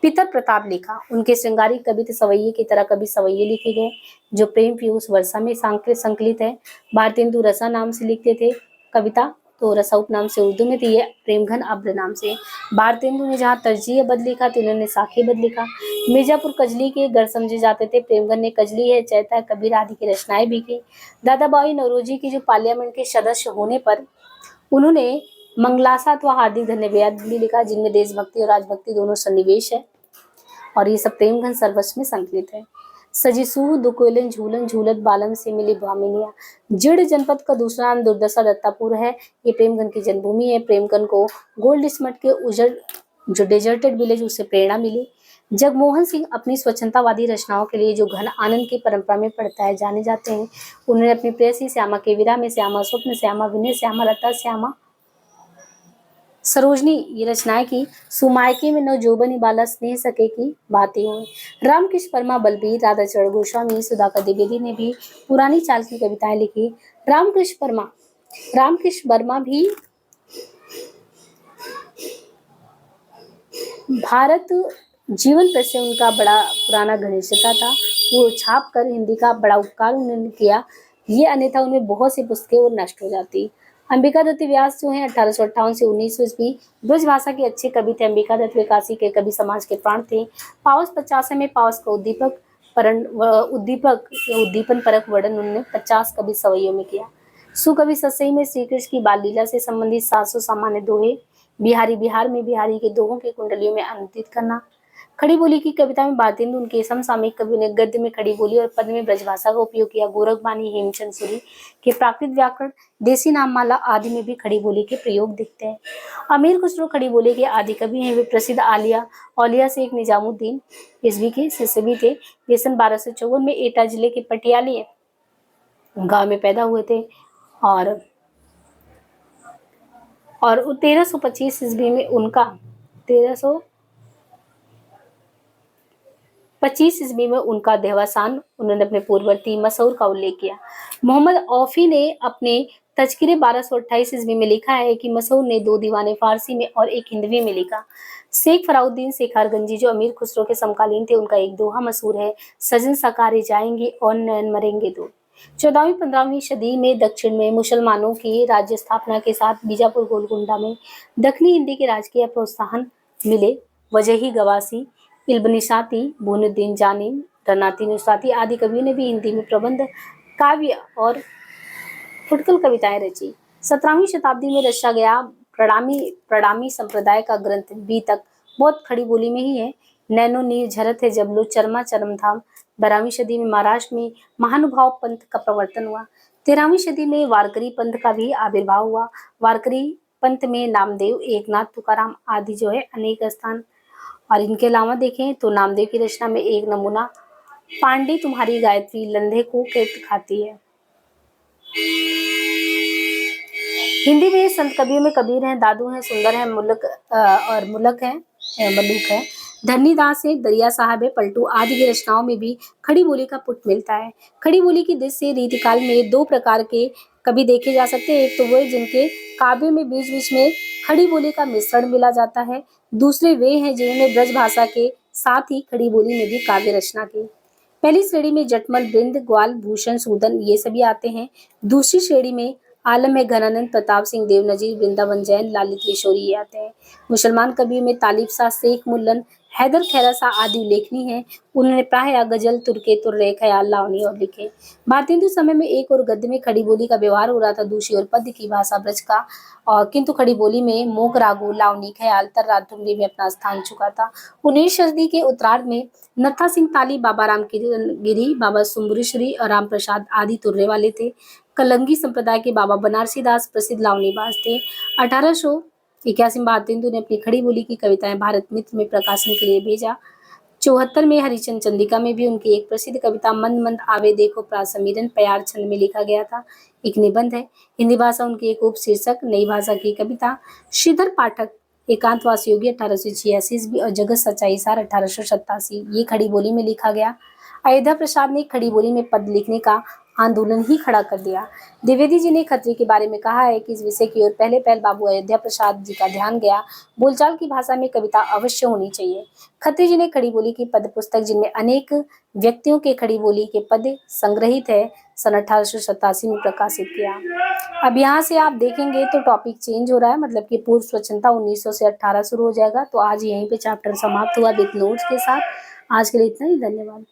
पितर प्रताप लिखा। उनके श्रृंगारिक कविता सवैये की तरह कवि सवैये लिखे गए जो प्रेम पीयूष वर्षा में संकलित है। भारतेंदु रसा नाम से लिखते थे कविता, तो रसा उपनाम से उर्दू में थी, ये प्रेमघन अब्र नाम से। भारतेंदु ने जहाँ तरजीह बद लिखा तो इन्होंने साखी बद लिखा। मिर्जापुर कजली के घर समझे जाते थे। प्रेमघन ने कजली है, चैता, कबीर आदि की रचनाएं भी की। दादाभाई नौरोजी की जो पार्लियामेंट के सदस्य होने पर उन्होंने मंगलासा अथवा हार्दिक धन्यवाद भी लिखा, जिनमें देशभक्ति और राजभक्ति दोनों सन्निवेश है और ये सब प्रेमघन सर्वस्व में संकलित है। सजिसू दुकोलन झूलन झूलत बालम से मिली भामिनिया। जिड़ जनपद का दूसरा नाम दुर्दशा दत्तापुर है। ये प्रेमघन की जन्मभूमि है। प्रेमघन को गोल्ड स्मट के उजड़ जो डेजर्टेड विलेज उससे प्रेरणा मिली। जगमोहन सिंह अपनी स्वच्छंदतावादी रचनाओं के लिए जो घन आनंद की परंपरा में पढ़ता है जाने जाते हैं। उन्होंने अपनी प्रेयसी श्यामा के विरा में श्यामा स्वप्न, श्यामा विनय, श्यामा लता, श्यामा सरोजनी ये रचनाएं की। सुमायके में नवजोबन बाला स्नेह सके की बातें हुई। रामकृष्ण वर्मा, बलबीर, राधाचरण गोस्वामी, सुधाकर द्विवेदी ने भी पुरानी चाल की कविताएं लिखी। रामकृष्ण वर्मा भी भारत जीवन पर से उनका बड़ा पुराना घनिष्ठता था। वो छाप कर हिंदी का बड़ा उपकार उन्होंने किया। ये अन्यथा उनमें बहुत सी पुस्तकें वो नष्ट हो जाती। अंबिका दत्त व्यास जो हैं 1858 से 1900 ईस्वी ब्रज भाषा के अच्छे कवि थे। अंबिका दत्त वे काशी के कवि समाज के प्राण थे। पावस 50 में पावस का उद्दीपन परक वर्णन उन्होंने 50 कवि सवैयों में किया। सुकवि सतसई में श्री कृष्ण की बाल लीला से संबंधित 700 सामान्य दोहे। बिहार में बिहारी के दोहों के कुंडलियों में अनुदित करना। खड़ी बोली की कविता में भारतेंदु उनके समसामयिक कवियों ने गद्य में खड़ी बोली और पद में ब्रजभाषा का उपयोग किया। गोरखबानी, हेमचंद सूरी के प्राकृत व्याकरण, देसी नाममाला आदि में भी खड़ी बोली के प्रयोग दिखते हैं। अमीर खुसरो खड़ी बोली के आदि कवि हैं। वे प्रसिद्ध औलिया से एक निजामुद्दीन रिजवी के शिष्य भी थे। वे सन 1254 में एटा जिले के पटियाली गांव में पैदा हुए थे और 1325 ईस्वी में उनका 1325 ईस्वी में उनका देहावसान। उन्होंने अपने पूर्ववर्ती मसऊर का उल्लेख किया। मोहम्मद औफी ने अपने तज़किरे 1228 ईस्वी में लिखा है कि मसऊर ने 2 दीवाने फारसी में और एक हिंदवी में लिखा। शेख फराउद्दीन शेखारगंजी जो अमीर खुसरो के समकालीन थे, उनका एक दोहा मशहूर है, सजन सकारे जाएंगे और नैन मरेंगे दो। 14वीं-15वीं सदी में दक्षिण में मुसलमानों की राज्य स्थापना के साथ बीजापुर गोलकुंडा में दक्षिणी हिंदी के राजकीय प्रोत्साहन मिले। वजही गवासी, इल्बनिशाती, बुनुद्दीन जानिम, रनाती नुसराती आदि कवियों ने भी हिंदी में प्रबंध, काव्य और फुटकल कविताएं रची। 17वीं शताब्दी में रचा गया प्रणामी संप्रदाय का ग्रंथ भी तक बहुत खड़ी बोली में ही है। नैनो नीर झरत है जबलो चरमा चरम धाम। 12वीं सदी में महाराष्ट्र में महानुभाव पंथ का प्रवर्तन हुआ। 13वीं सदी में वारकरी पंथ का भी आविर्भाव हुआ। वारकरी पंथ में नामदेव, एकनाथ, तुकाराम आदि जो है अनेक स्थान। और इनके अलावा देखें तो नामदेव की रचना में एक नमूना, पांडे तुम्हारी गायत्री लंधे को कृत खाती है। हिंदी में संत कवियों में कबीर हैं, दादू हैं, सुंदर हैं, मुल्क हैं, मलूक है, धरनीदास है, दरिया साहब है, पलटू आदि की रचनाओं में भी खड़ी बोली का पुट मिलता है। खड़ी बोली की दृष्टि से रीतिकाल में 2 प्रकार के कवि देखे जा सकते हैं। एक तो वो जिनके काव्य में बीच बीच में खड़ी बोली का मिश्रण मिला जाता है। दूसरे वे हैं जिन्होंने ब्रज भाषा के साथ ही खड़ी बोली में भी काव्य रचना की। पहली श्रेणी में जटमल, बृंद, ग्वाल, भूषण, सूदन ये सभी आते हैं। दूसरी श्रेणी में आलम है, घनानंद, प्रताप सिंह, देव नजीर, वृंदावन जैन, ललित किशोरी ये आते हैं। मुसलमान कवियों में तालिब शाह, शेख मुल्लन, हैदर खैरा शाह आदि उल्लेखनीय हैं। उन्होंने प्रायः गजल, तुर्के, तुर्रे, ख्याल, लावनी और लिखे। भारतेंदु समय में एक और गद्य में खड़ी बोली का व्यवहार हो रहा था, दूसरी ओर पद्य की भाषा ब्रज का, और किंतु खड़ी बोली में मोग रागो, लावनी, ख्याल, तर्रा, ठुमरी में अपना स्थान चुका था। 19वीं सदी के उत्तरार्ध में नत्था सिंह ताली, बाबा राम गिरी, बाबा सुंबुरीश्वरी और राम प्रसाद आदि तुर्रे वाले थे। कलंगी संप्रदाय के बाबा बनारसी दास प्रसिद्ध लावनीबाज थे। 1881 में भारतेंदु ने अपनी खड़ी बोली की कविताएं भारत मित्र में प्रकाशन के लिए भेजा। 74 में हरिचंद चंद्रिका में भी उनकी एक प्रसिद्ध कविता मंद मंद आवे देखो प्रासमीरन प्यार छंद में लिखा गया था, एक निबंध है। हिंदी भाषा उनकी एक उप शीर्षक नई भाषा की कविता। श्रीधर पाठक एकांतवासी योगी 1886 ईस्वी और जगत सच्चाई सार 1887 ये खड़ी बोली में लिखा गया। अयोध्या प्रसाद ने खड़ी बोली में पद लिखने का आंदोलन ही खड़ा कर दिया। द्विवेदी जी ने खत्री के बारे में कहा है कि इस विषय की ओर पहले पहल बाबू अयोध्या प्रसाद जी का ध्यान गया। बोलचाल की भाषा में कविता अवश्य होनी चाहिए। खत्री जी ने खड़ी बोली की पद पुस्तक, जिनमें अनेक व्यक्तियों के खड़ी बोली के पद संग्रहित है, सन 1887 में प्रकाशित किया। अब यहाँ से आप देखेंगे तो टॉपिक चेंज हो रहा है, मतलब कि पूर्व स्वच्छंदता 1900 से 18 शुरू हो जाएगा। तो आज यहीं पे चैप्टर समाप्त हुआ विद नोट्स के साथ। आज के लिए इतना ही, धन्यवाद।